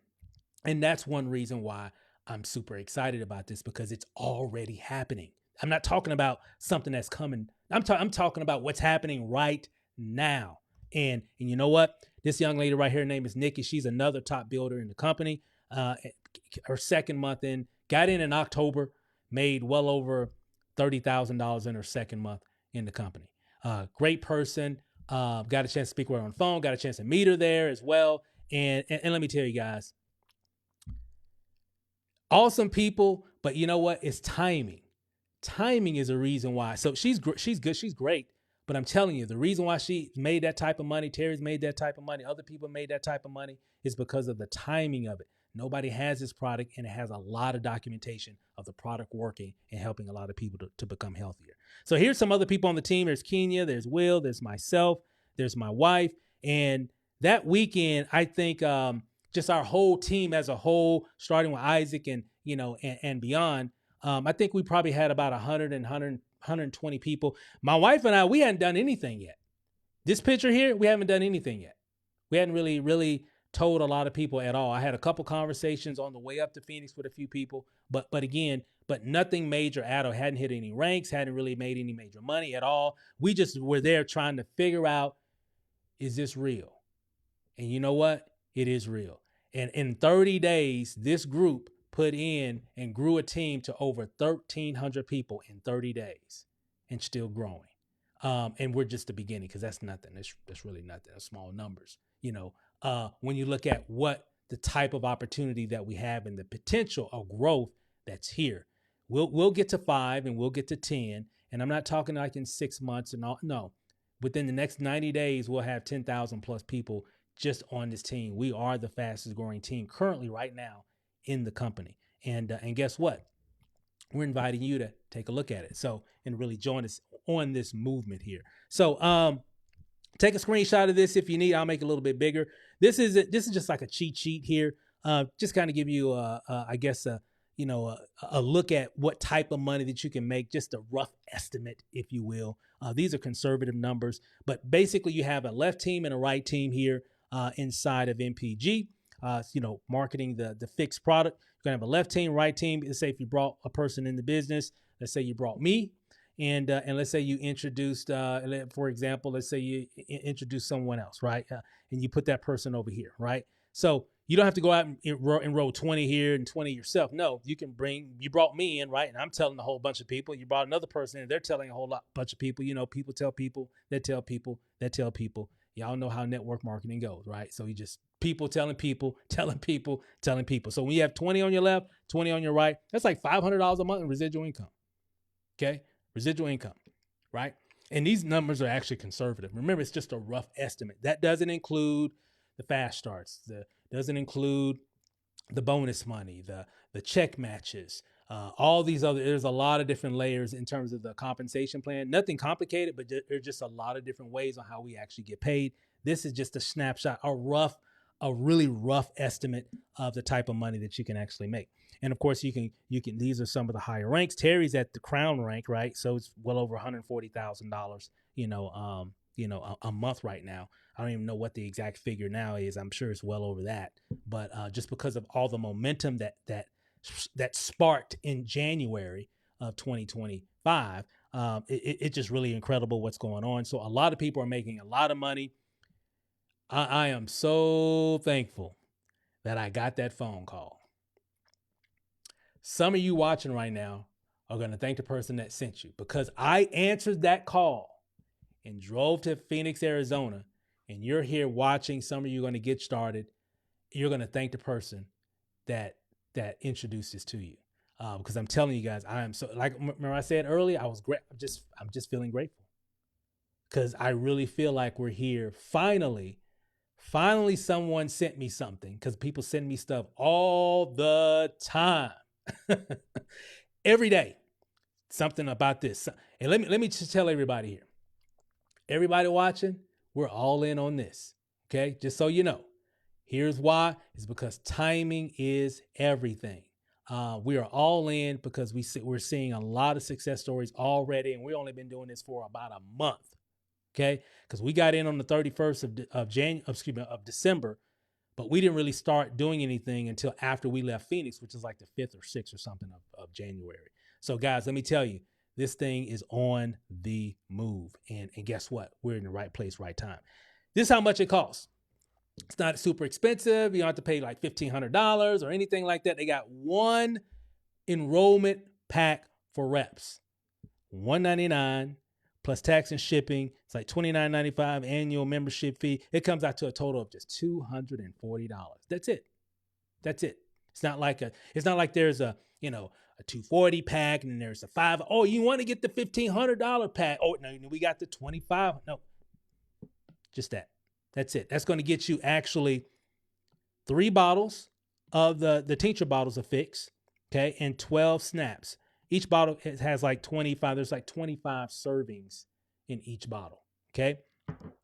that's one reason why I'm super excited about this, because it's already happening. I'm not talking about something that's coming. I'm talking about what's happening right now. And you know what? This young lady right here, her name is Nikki. She's another top builder in the company. Her second month in, got in October, made well over $30,000 in her second month in the company. Great person. Got a chance to speak with her on the phone. Got a chance to meet her there as well. And let me tell you guys, awesome people, but you know what? It's timing. Timing is a reason why. So she's good. She's great. But I'm telling you, the reason why she made that type of money, Terry's made that type of money, other people made that type of money, is because of the timing of it. Nobody has this product, and it has a lot of documentation of the product working and helping a lot of people to become healthier. So here's some other people on the team. There's Kenya, there's Will, there's myself, there's my wife. And that weekend, I think just our whole team as a whole, starting with Isaac and, you know, and beyond, I think we probably had about 120 people. My wife and I, we hadn't done anything yet. This picture here, we haven't done anything yet. We hadn't really told a lot of people at all. I had a couple conversations on the way up to Phoenix with a few people, but nothing major at all. Hadn't hit any ranks, hadn't really made any major money at all. We just were there trying to figure out, is this real? And you know what? It is real. And in 30 days, this group put in and grew a team to over 1,300 people in 30 days, and still growing. And we're just the beginning, because that's nothing. That's really nothing. That's small numbers. You know, when you look at what the type of opportunity that we have and the potential of growth that's here, we'll get to 5 and we'll get to 10. And I'm not talking like in 6 months and all. No, within the next 90 days, we'll have 10,000 plus people just on this team. We are the fastest growing team currently right now in the company. And guess what? We're inviting you to take a look at it. So, and really join us on this movement here. So, take a screenshot of this if you need. I'll make it a little bit bigger. This is just like a cheat sheet here. Just kind of give you I guess a look at what type of money that you can make, just a rough estimate, if you will. These are conservative numbers, but basically you have a left team and a right team here inside of MPG. Marketing the Phix product. You're gonna have a left team, right team. Let's say if you brought a person in the business, let's say you brought me, and let's say you introduced, for example, let's say you introduce someone else, right? And you put that person over here, right? So you don't have to go out and enroll 20 here and 20 yourself. No, you brought me in, right? And I'm telling a whole bunch of people. You brought another person in, they're telling a bunch of people. You know, people tell people, that tell people, that tell people. Y'all know how network marketing goes, right? So you just people telling people, telling people, telling people. So when you have 20 on your left, 20 on your right, that's like $500 a month in residual income. Okay? Residual income, right? And these numbers are actually conservative. Remember, it's just a rough estimate. That doesn't include the fast starts. Doesn't include the bonus money, the check matches, all these other. There's a lot of different layers in terms of the compensation plan. Nothing complicated, but there's just a lot of different ways on how we actually get paid. This is just a snapshot, a really rough estimate of the type of money that you can actually make. And of course, you can. These are some of the higher ranks. Terry's at the crown rank, right? So it's well over $140,000. A month right now. I don't even know what the exact figure now is. I'm sure it's well over that. But just because of all the momentum that sparked in January of 2025, it's just really incredible what's going on. So a lot of people are making a lot of money. I am so thankful that I got that phone call. Some of you watching right now are going to thank the person that sent you, because I answered that call and drove to Phoenix, Arizona, and you're here watching. Some of you are going to get started. You're going to thank the person that introduced this to you, because I'm telling you guys, I am so, like, remember I said earlier, I was great. I'm just feeling grateful, because I really feel like we're here finally Finally, someone sent me something because people send me stuff all the time. Every day, something about this. And let me just tell everybody here. Everybody watching, we're all in on this. Okay, just so you know. Here's why: it's because timing is everything. We are all in because we're seeing a lot of success stories already, and we've only been doing this for about a month. Okay, because we got in on the 31st of December, but we didn't really start doing anything until after we left Phoenix, which is like the 5th or 6th or something of January. So guys, let me tell you, this thing is on the move. And guess what? We're in the right place, right time. This is how much it costs. It's not super expensive. You don't have to pay like $1,500 or anything like that. They got one enrollment pack for reps, $199 plus tax and shipping. It's like $29.95 annual membership fee. It comes out to a total of just $240. That's it. That's it. It's not like there's a 240 pack and then there's a 5. Oh, you want to get the $1,500 pack? Oh, no, we got the 25. No, just that. That's it. That's going to get you actually 3 bottles of the tincture bottles of Phix, okay, and 12 snaps. Each bottle has like 25. There's like 25 servings in each bottle, okay?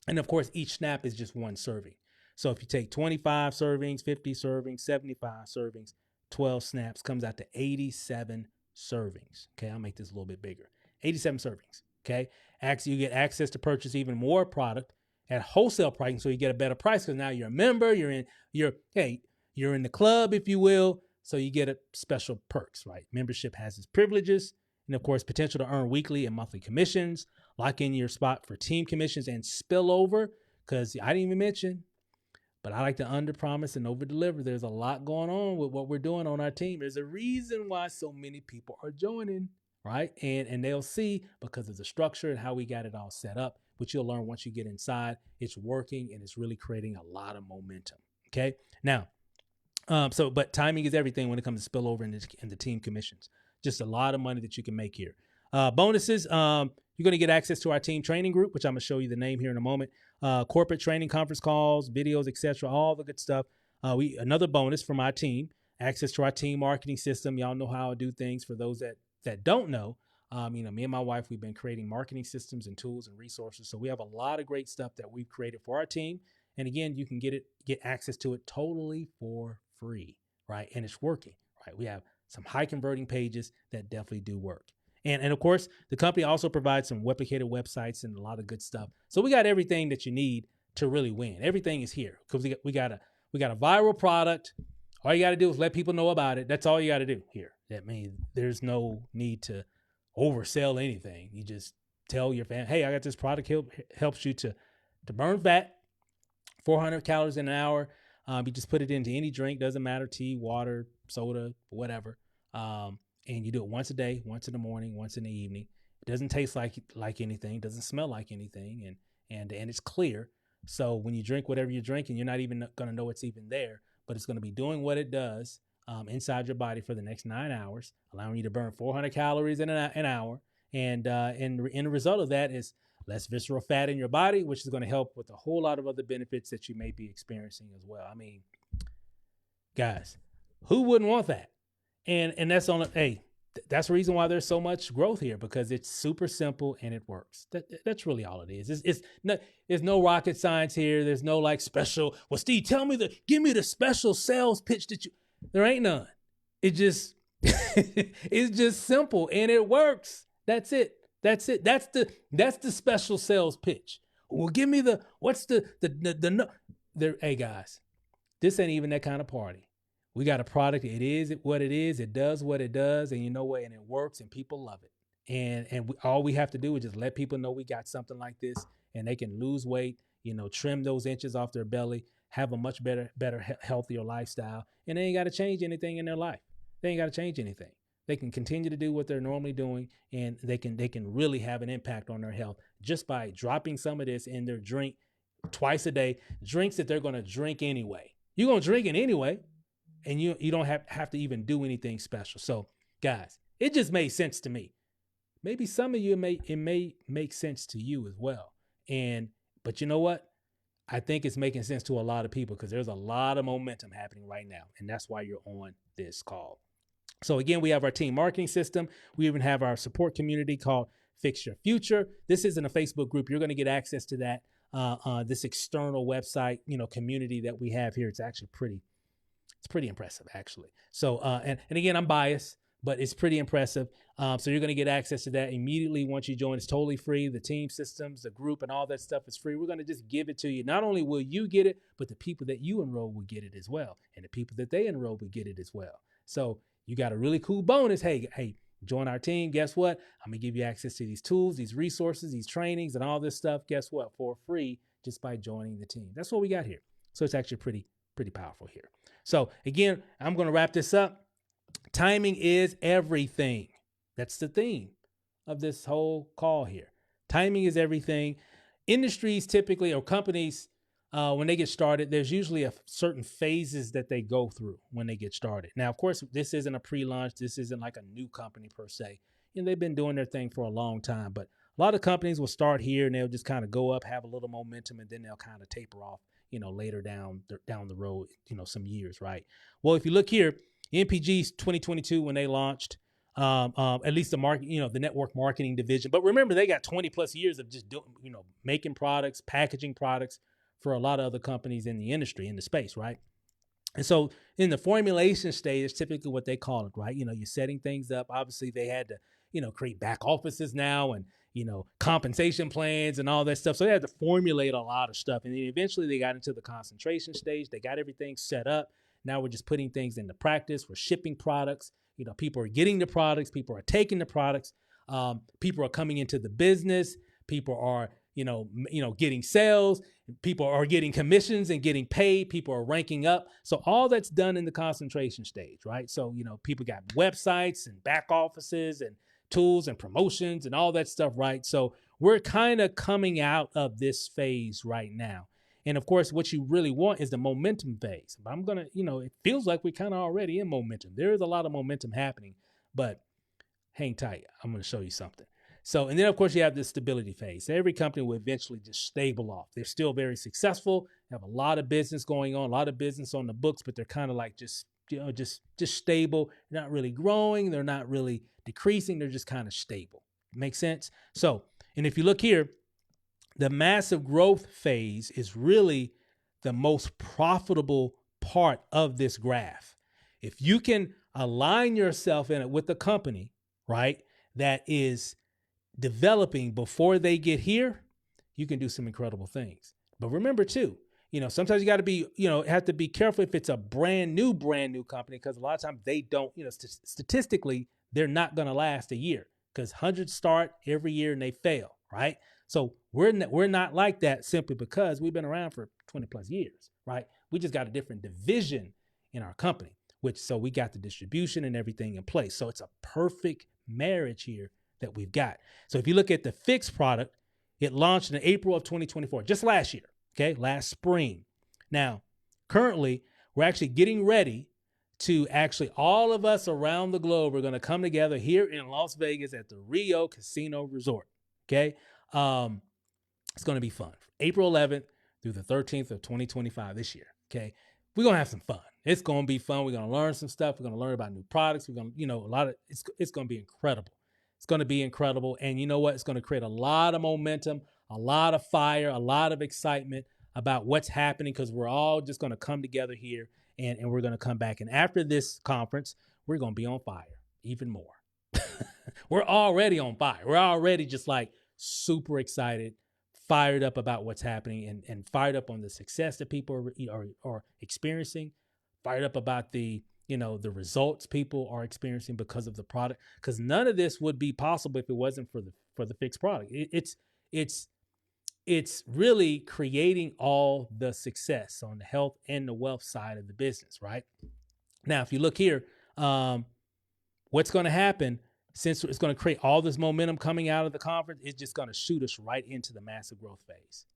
And of course, each snap is just 1 serving. So if you take 25 servings, 50 servings, 75 servings, 12 snaps, comes out to 87 servings. Okay, I'll make this a little bit bigger. 87 servings. Okay, actually, you get access to purchase even more product at wholesale pricing, so you get a better price because now you're a member. You're in the club, if you will. So you get a special perks, right? Membership has its privileges, and of course, potential to earn weekly and monthly commissions. Lock in your spot for team commissions and spillover, because I didn't even mention. But I like to under-promise and over-deliver. There's a lot going on with what we're doing on our team. There's a reason why so many people are joining, right? And they'll see because of the structure and how we got it all set up, which you'll learn once you get inside. It's working and it's really creating a lot of momentum, okay? Now, but timing is everything when it comes to spillover and the team commissions. Just a lot of money that you can make here. Bonuses, you're going to get access to our team training group, which I'm going to show you the name here in a moment. Corporate training, conference calls, videos, etc., all the good stuff. Another bonus from our team, access to our team marketing system. Y'all know how I do things. For those that don't know, me and my wife, we've been creating marketing systems and tools and resources. So we have a lot of great stuff that we've created for our team. And again, you can get access to it totally for free, right? And it's working, right? We have some high converting pages that definitely do work. And of course, the company also provides some replicated websites and a lot of good stuff. So we got everything that you need to really win. Everything is here because we got a viral product. All you got to do is let people know about it. That's all you got to do here. That means there's no need to oversell anything. You just tell your fan, hey, I got this product helps you to burn fat, 400 calories in an hour. You just put it into any drink, doesn't matter, tea, water, soda, whatever. And you do it once a day, once in the morning, once in the evening. It doesn't taste like anything, doesn't smell like anything, and it's clear. So when you drink whatever you're drinking, you're not even going to know it's even there, but it's going to be doing what it does inside your body for the next 9 hours, allowing you to burn 400 calories in an hour. And the result of that is less visceral fat in your body, which is going to help with a whole lot of other benefits that you may be experiencing as well. I mean, guys, who wouldn't want that? And that's that's the reason why there's so much growth here, because it's super simple and it works. That's really all it is. There's no rocket science here. There's no like special, well, Steve, give me the special sales pitch there ain't none. It just, it's just simple and it works. That's it. That's the special sales pitch. Well, give me hey guys, this ain't even that kind of party. We got a product. It is what it is. It does what it does. And you know what? And it works and people love it. And all we have to do is just let people know we got something like this and they can lose weight, trim those inches off their belly, have a much better, healthier lifestyle. And they ain't got to change anything in their life. They ain't got to change anything. They can continue to do what they're normally doing, and they can really have an impact on their health just by dropping some of this in their drink twice a day, drinks that they're going to drink anyway. You're going to drink it anyway. And you don't have to even do anything special. So, guys, it just made sense to me. Maybe some of you it may make sense to you as well. But you know what? I think it's making sense to a lot of people because there's a lot of momentum happening right now. And that's why you're on this call. So again, we have our team marketing system. We even have our support community called Fix Your Future. This isn't a Facebook group. You're going to get access to that. This external website, community that we have here. It's actually pretty impressive, actually. So, and again, I'm biased, but it's pretty impressive. So you're going to get access to that immediately once you join. It's totally free. The team systems, the group, and all that stuff is free. We're going to just give it to you. Not only will you get it, but the people that you enroll will get it as well. And the people that they enroll will get it as well. So you got a really cool bonus. Hey, join our team. Guess what? I'm going to give you access to these tools, these resources, these trainings, and all this stuff. Guess what? For free, just by joining the team. That's what we got here. So it's actually pretty powerful here. So again, I'm going to wrap this up. Timing is everything. That's the theme of this whole call here. Timing is everything. Industries typically, or companies, when they get started, there's usually certain phases that they go through when they get started. Now, of course, this isn't a pre-launch. This isn't like a new company per se. They've been doing their thing for a long time, but a lot of companies will start here and they'll just kind of go up, have a little momentum, and then they'll kind of taper off, later down the road, some years, right? Well, if you look here, NPG's 2022 when they launched, at least the market, the network marketing division. But remember, they got 20 plus years of just doing, making products, packaging products for a lot of other companies in the industry, in the space, right? And so in the formulation stage, it's typically what they call it, right? You're setting things up. Obviously, they had to, create back offices now and, compensation plans and all that stuff. So they had to formulate a lot of stuff. And then eventually they got into the concentration stage. They got everything set up. Now we're just putting things into practice. We're shipping products. People are getting the products. People are taking the products. People are coming into the business. People are, getting sales. People are getting commissions and getting paid. People are ranking up. So all that's done in the concentration stage, right? So, people got websites and back offices and tools and promotions and all that stuff, right? So we're kind of coming out of this phase right now. And of course, what you really want is the momentum phase. But I'm going to, it feels like we're kind of already in momentum. There is a lot of momentum happening, but hang tight. I'm going to show you something. So, and then of course you have the stability phase. Every company will eventually just stable off. They're still very successful. They have a lot of business going on, a lot of business on the books, but they're kind of like just stable. They're not really growing. They're not really decreasing. They're just kind of stable. Make sense? So, and if you look here, the massive growth phase is really the most profitable part of this graph. If you can align yourself in it with the company, right, that is developing before they get here, you can do some incredible things. But remember too, sometimes you got to be, have to be careful if it's a brand new company, because a lot of times they don't, statistically, they're not going to last a year because hundreds start every year and they fail, right? So we're not like that simply because we've been around for 20 plus years, right? We just got a different division in our company, so we got the distribution and everything in place. So it's a perfect marriage here that we've got. So if you look at the Phix product, it launched in April of 2024, just last year, okay, last spring. Now, currently, we're actually getting ready to all of us around the globe are going to come together here in Las Vegas at the Rio Casino Resort, okay? It's going to be fun. April 11th through the 13th of 2025 this year, okay? We're going to have some fun. It's going to be fun. We're going to learn some stuff. We're going to learn about new products. We're going to, it's going to be incredible. It's going to be incredible. And you know what? It's going to create a lot of momentum, a lot of fire, a lot of excitement about what's happening, because we're all just going to come together here and we're going to come back. And after this conference, we're going to be on fire even more. We're already on fire. We're already just like super excited, fired up about what's happening, and fired up on the success that people are experiencing, fired up about the results people are experiencing because of the product, because none of this would be possible if it wasn't for the Phix product. It's really creating all the success on the health and the wealth side of the business, right? Now, if you look here, what's going to happen, since it's going to create all this momentum coming out of the conference, it's just going to shoot us right into the massive growth phase.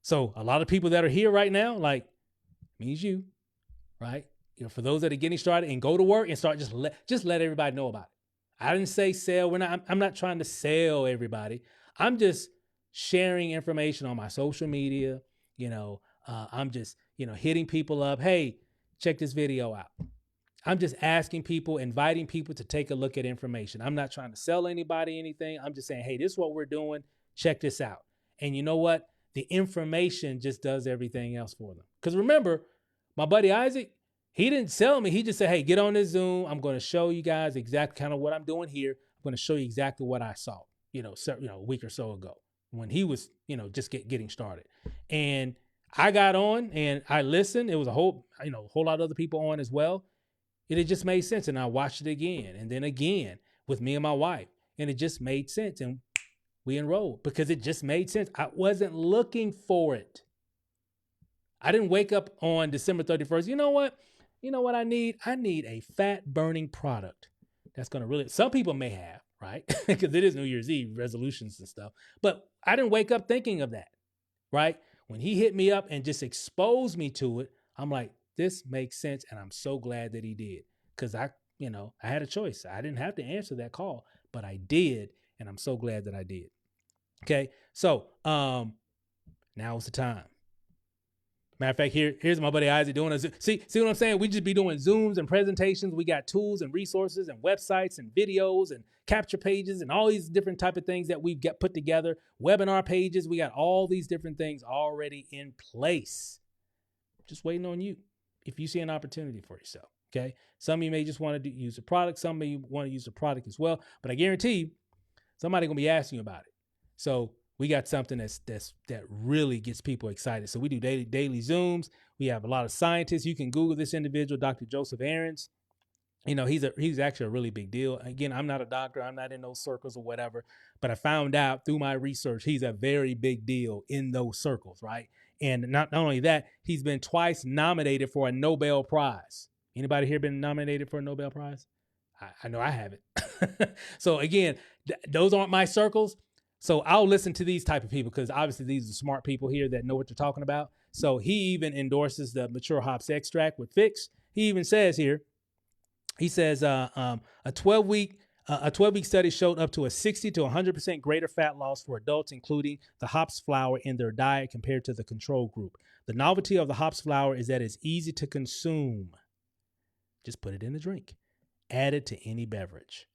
So a lot of people that are here right now, like means you, right? For those that are getting started, and go to work and start, just let everybody know about it. I didn't say sell. I'm not trying to sell everybody. I'm just sharing information on my social media, I'm just, hitting people up. Hey, check this video out. I'm just asking people, inviting people to take a look at information. I'm not trying to sell anybody anything. I'm just saying, hey, this is what we're doing. Check this out. And you know what? The information just does everything else for them. Because remember, my buddy Isaac, he didn't sell me. He just said, hey, get on this Zoom. I'm going to show you guys exactly kind of what I'm doing here. I'm going to show you exactly what I saw, a week or so ago when he was, just getting started. And I got on and I listened. It was a whole lot of other people on as well. It just made sense. And I watched it again and then again with me and my wife. And it just made sense. And we enrolled because it just made sense. I wasn't looking for it. I didn't wake up on December 31st. You know what I need? I need a fat burning product. That's going to really, some people may have, right? Because it is New Year's Eve resolutions and stuff. But I didn't wake up thinking of that, right? When he hit me up and just exposed me to it, I'm like, this makes sense. And I'm so glad that he did. Because I had a choice. I didn't have to answer that call, but I did. And I'm so glad that I did. Okay. So now is the time. Matter of fact, here's my buddy Isaac doing a Zoom. See what I'm saying? We just be doing Zooms and presentations. We got tools and resources and websites and videos and capture pages and all these different type of things that we've got put together. Webinar pages. We got all these different things already in place. Just waiting on you if you see an opportunity for yourself. Okay. Some of you may just want to use the product. Some of you want to use the product as well. But I guarantee you, somebody's going to be asking you about it. So we got something that really gets people excited. So we do daily Zooms. We have a lot of scientists. You can Google this individual, Dr. Joseph Aarons. He's actually a really big deal. Again, I'm not a doctor. I'm not in those circles or whatever. But I found out through my research, he's a very big deal in those circles, right? And not only that, he's been twice nominated for a Nobel Prize. Anybody here been nominated for a Nobel Prize? I know I haven't. So again, those aren't my circles. So I'll listen to these type of people because obviously these are smart people here that know what they're talking about. So he even endorses the mature hops extract with Phix. He even says here, he says a 12-week study showed up to a 60 to 100% greater fat loss for adults, including the hops flour in their diet compared to the control group. The novelty of the hops flour is that it's easy to consume. Just put it in a drink. Add it to any beverage.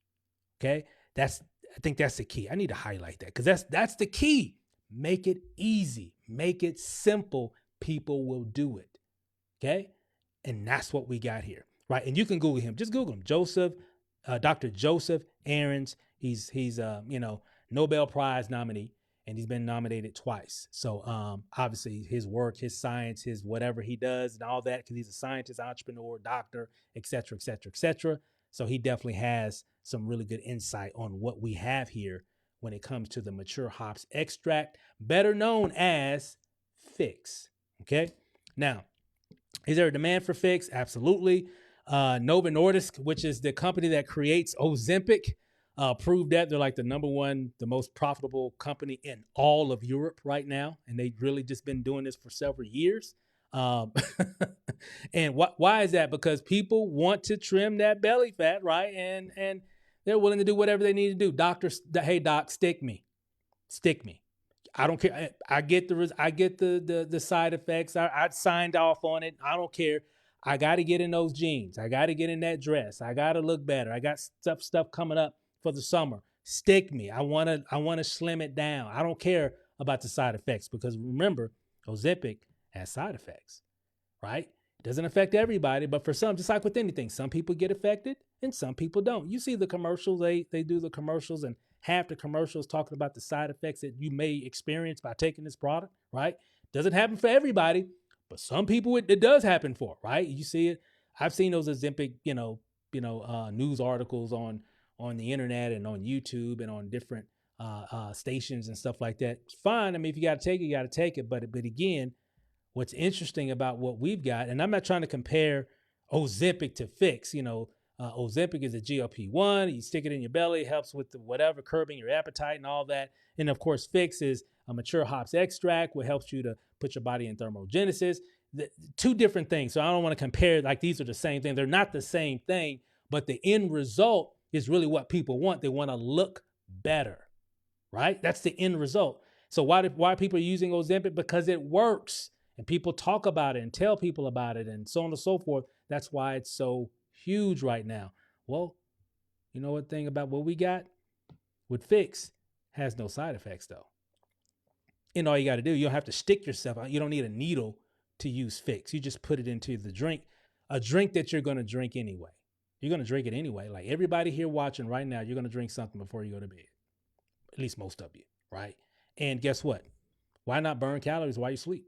Okay? I think that's the key. I need to highlight that because that's the key. Make it easy. Make it simple. People will do it. Okay? And that's what we got here. Right? And you can Google him. Just Google him. Dr. Joseph Aarons. He's Nobel Prize nominee, and he's been nominated twice. So obviously his work, his science, his whatever he does and all that, because he's a scientist, entrepreneur, doctor, et cetera, et cetera, et cetera. So he definitely has some really good insight on what we have here when it comes to the mature hops extract, better known as Phix. Okay. Now, is there a demand for Phix? Absolutely. Novo Nordisk, which is the company that creates Ozempic, proved that they're like the the most profitable company in all of Europe right now. And they've really just been doing this for several years. And why is that? Because people want to trim that belly fat, right? And they're willing to do whatever they need to do. Doctors, hey doc, stick me. I don't care. I get the side effects. I signed off on it. I don't care. I got to get in those jeans. I got to get in that dress. I got to look better. I got stuff coming up for the summer. Stick me. I want to slim it down. I don't care about the side effects because remember, Ozempic has side effects, right? It doesn't affect everybody, but for some, just like with anything, some people get affected and some people don't. You see the commercials, they do the commercials and half the commercials talking about the side effects that you may experience by taking this product, right? Doesn't happen for everybody, but some people it does happen for, right? You see it. I've seen those Ozempic, news articles on the internet and on YouTube and on different stations and stuff like that. It's fine. I mean, if you got to take it, you got to take it. But again, what's interesting about what we've got, and I'm not trying to compare Ozempic to Phix. Ozempic is a GLP-1. You stick it in your belly, it helps with the whatever, curbing your appetite and all that. And of course, Phix is a mature hops extract, which helps you to put your body in thermogenesis. Two different things. So I don't want to compare like these are the same thing. They're not the same thing, but the end result is really what people want. They want to look better, right? That's the end result. So why are people using Ozempic? Because it works. and people talk about it and tell people about it and so on and so forth. That's why it's so huge right now. Well, you know what thing about what we got with Phix has no side effects though. And all you got to do, you don't have to stick yourself out. You don't need a needle to use Phix. You just put it into the drink, a drink that you're going to drink anyway. You're going to drink it anyway. Like everybody here watching right now, you're going to drink something before you go to bed. At least most of you, right? And guess what? Why not burn calories while you sleep?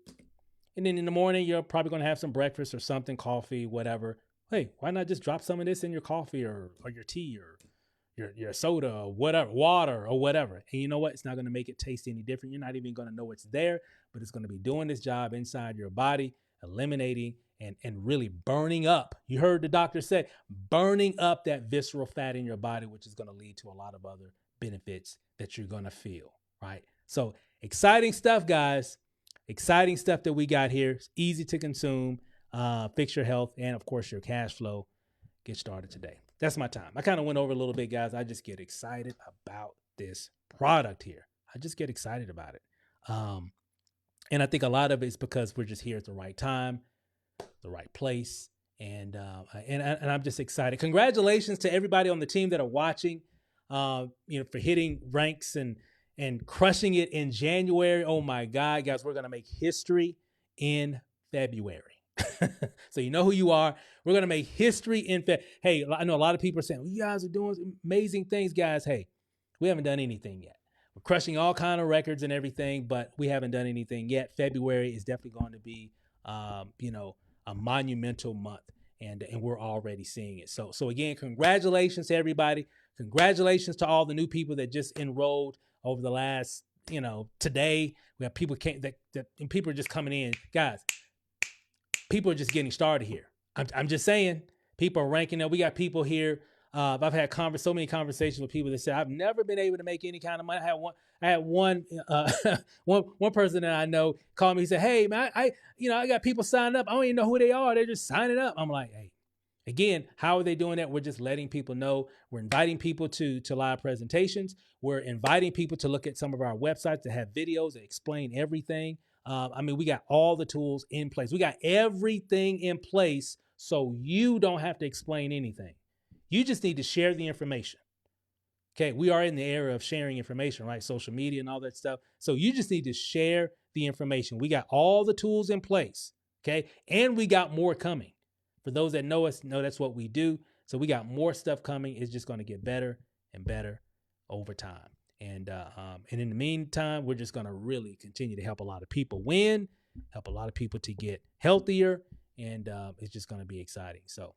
And then in the morning, you're probably going to have some breakfast or something, coffee, whatever. Hey, why not just drop some of this in your coffee or your tea or your soda or whatever, water or whatever. And you know what? It's not going to make it taste any different. You're not even going to know it's there, but it's going to be doing this job inside your body, eliminating and really burning up. You heard the doctor say, burning up that visceral fat in your body, which is going to lead to a lot of other benefits that you're going to feel, right? So exciting stuff, guys. Exciting stuff that we got here. It's easy to consume, fix your health, and of course your cash flow. Get started today. That's my time. I kind of went over a little bit, guys. I just get excited about this product here. I just get excited about it. And I think a lot of it is because we're just here at the right time, the right place. And I'm just excited. Congratulations to everybody on the team that are watching, for hitting ranks and crushing it in January. Oh my God, guys, we're going to make history in February. So you know who you are. We're going to make history in February. Hey, I know a lot of people are saying, well, you guys are doing amazing things, guys. Hey, we haven't done anything yet. We're crushing all kind of records and everything, but we haven't done anything yet. February is definitely going to be, a monumental month, and we're already seeing it. So again, congratulations to everybody. Congratulations to all the new people that just enrolled over the last, today. We have people and people are just coming in, guys. People are just getting started here. I'm just saying, people are ranking up. We got people here. I've had so many conversations with people that said, I've never been able to make any kind of money. I had one person that I know called me. He said, hey man, I got people signed up. I don't even know who they are. They're just signing up. I'm like, hey, again, how are they doing that? We're just letting people know. We're inviting people to live presentations. We're inviting people to look at some of our websites that have videos that explain everything. We got all the tools in place. We got everything in place so you don't have to explain anything. You just need to share the information. Okay, we are in the era of sharing information, right? Social media and all that stuff. So you just need to share the information. We got all the tools in place, okay? And we got more coming. For those that know us, know that's what we do. So we got more stuff coming. It's just going to get better and better over time. And in the meantime, we're just going to really continue to help a lot of people win, help a lot of people to get healthier, and it's just going to be exciting. So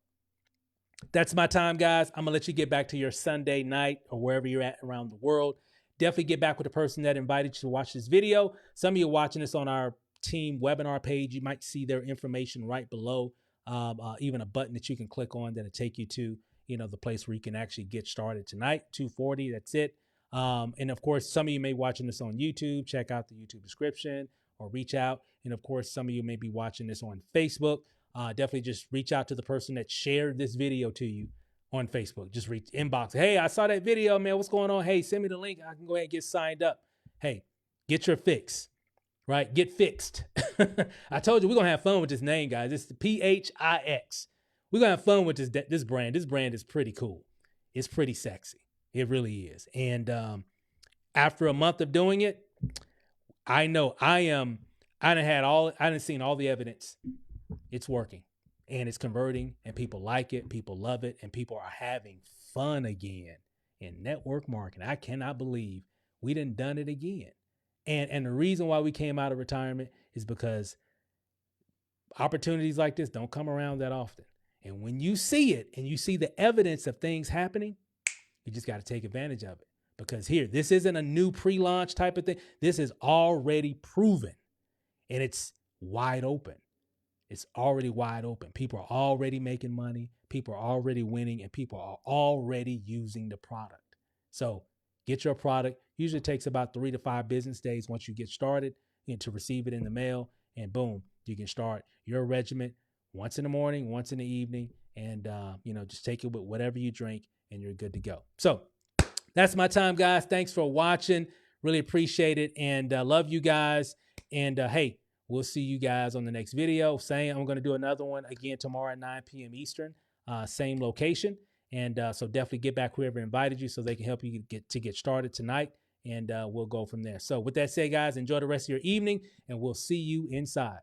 that's my time, guys. I'm going to let you get back to your Sunday night or wherever you're at around the world. Definitely get back with the person that invited you to watch this video. Some of you are watching this on our team webinar page. You might see their information right below, even a button that you can click on that'll take you to, the place where you can actually get started tonight. 240, that's it. And of course, some of you may be watching this on YouTube. Check out the YouTube description or reach out. And of course, some of you may be watching this on Facebook. Definitely just reach out to the person that shared this video to you on Facebook. Just inbox. Hey, I saw that video, man. What's going on? Hey, send me the link. I can go ahead and get signed up. Hey, get your fix, right? Get fixed. I told you we're going to have fun with this name, guys. It's the Phix. We're going to have fun with this brand. This brand is pretty cool. It's pretty sexy. It really is. And after a month of doing it, I know I done seen all the evidence. It's working and it's converting and people like it. People love it and people are having fun again in network marketing. I cannot believe we done it again. And the reason why we came out of retirement is because opportunities like this don't come around that often. And when you see it and you see the evidence of things happening, you just got to take advantage of it, because this isn't a new pre-launch type of thing. This is already proven and it's wide open. It's already wide open. People are already making money. People are already winning and people are already using the product. So get your product. Usually takes about 3 to 5 business days once you get started to receive it in the mail, and boom, you can start your regimen once in the morning, once in the evening, and just take it with whatever you drink and you're good to go. So that's my time, guys. Thanks for watching. Really appreciate it. And love you guys. And hey, we'll see you guys on the next video. Same, I'm going to do another one again tomorrow at 9 p.m. Eastern, same location. And so definitely get back whoever invited you so they can help you get started tonight. And we'll go from there. So with that said, guys, enjoy the rest of your evening, and we'll see you inside.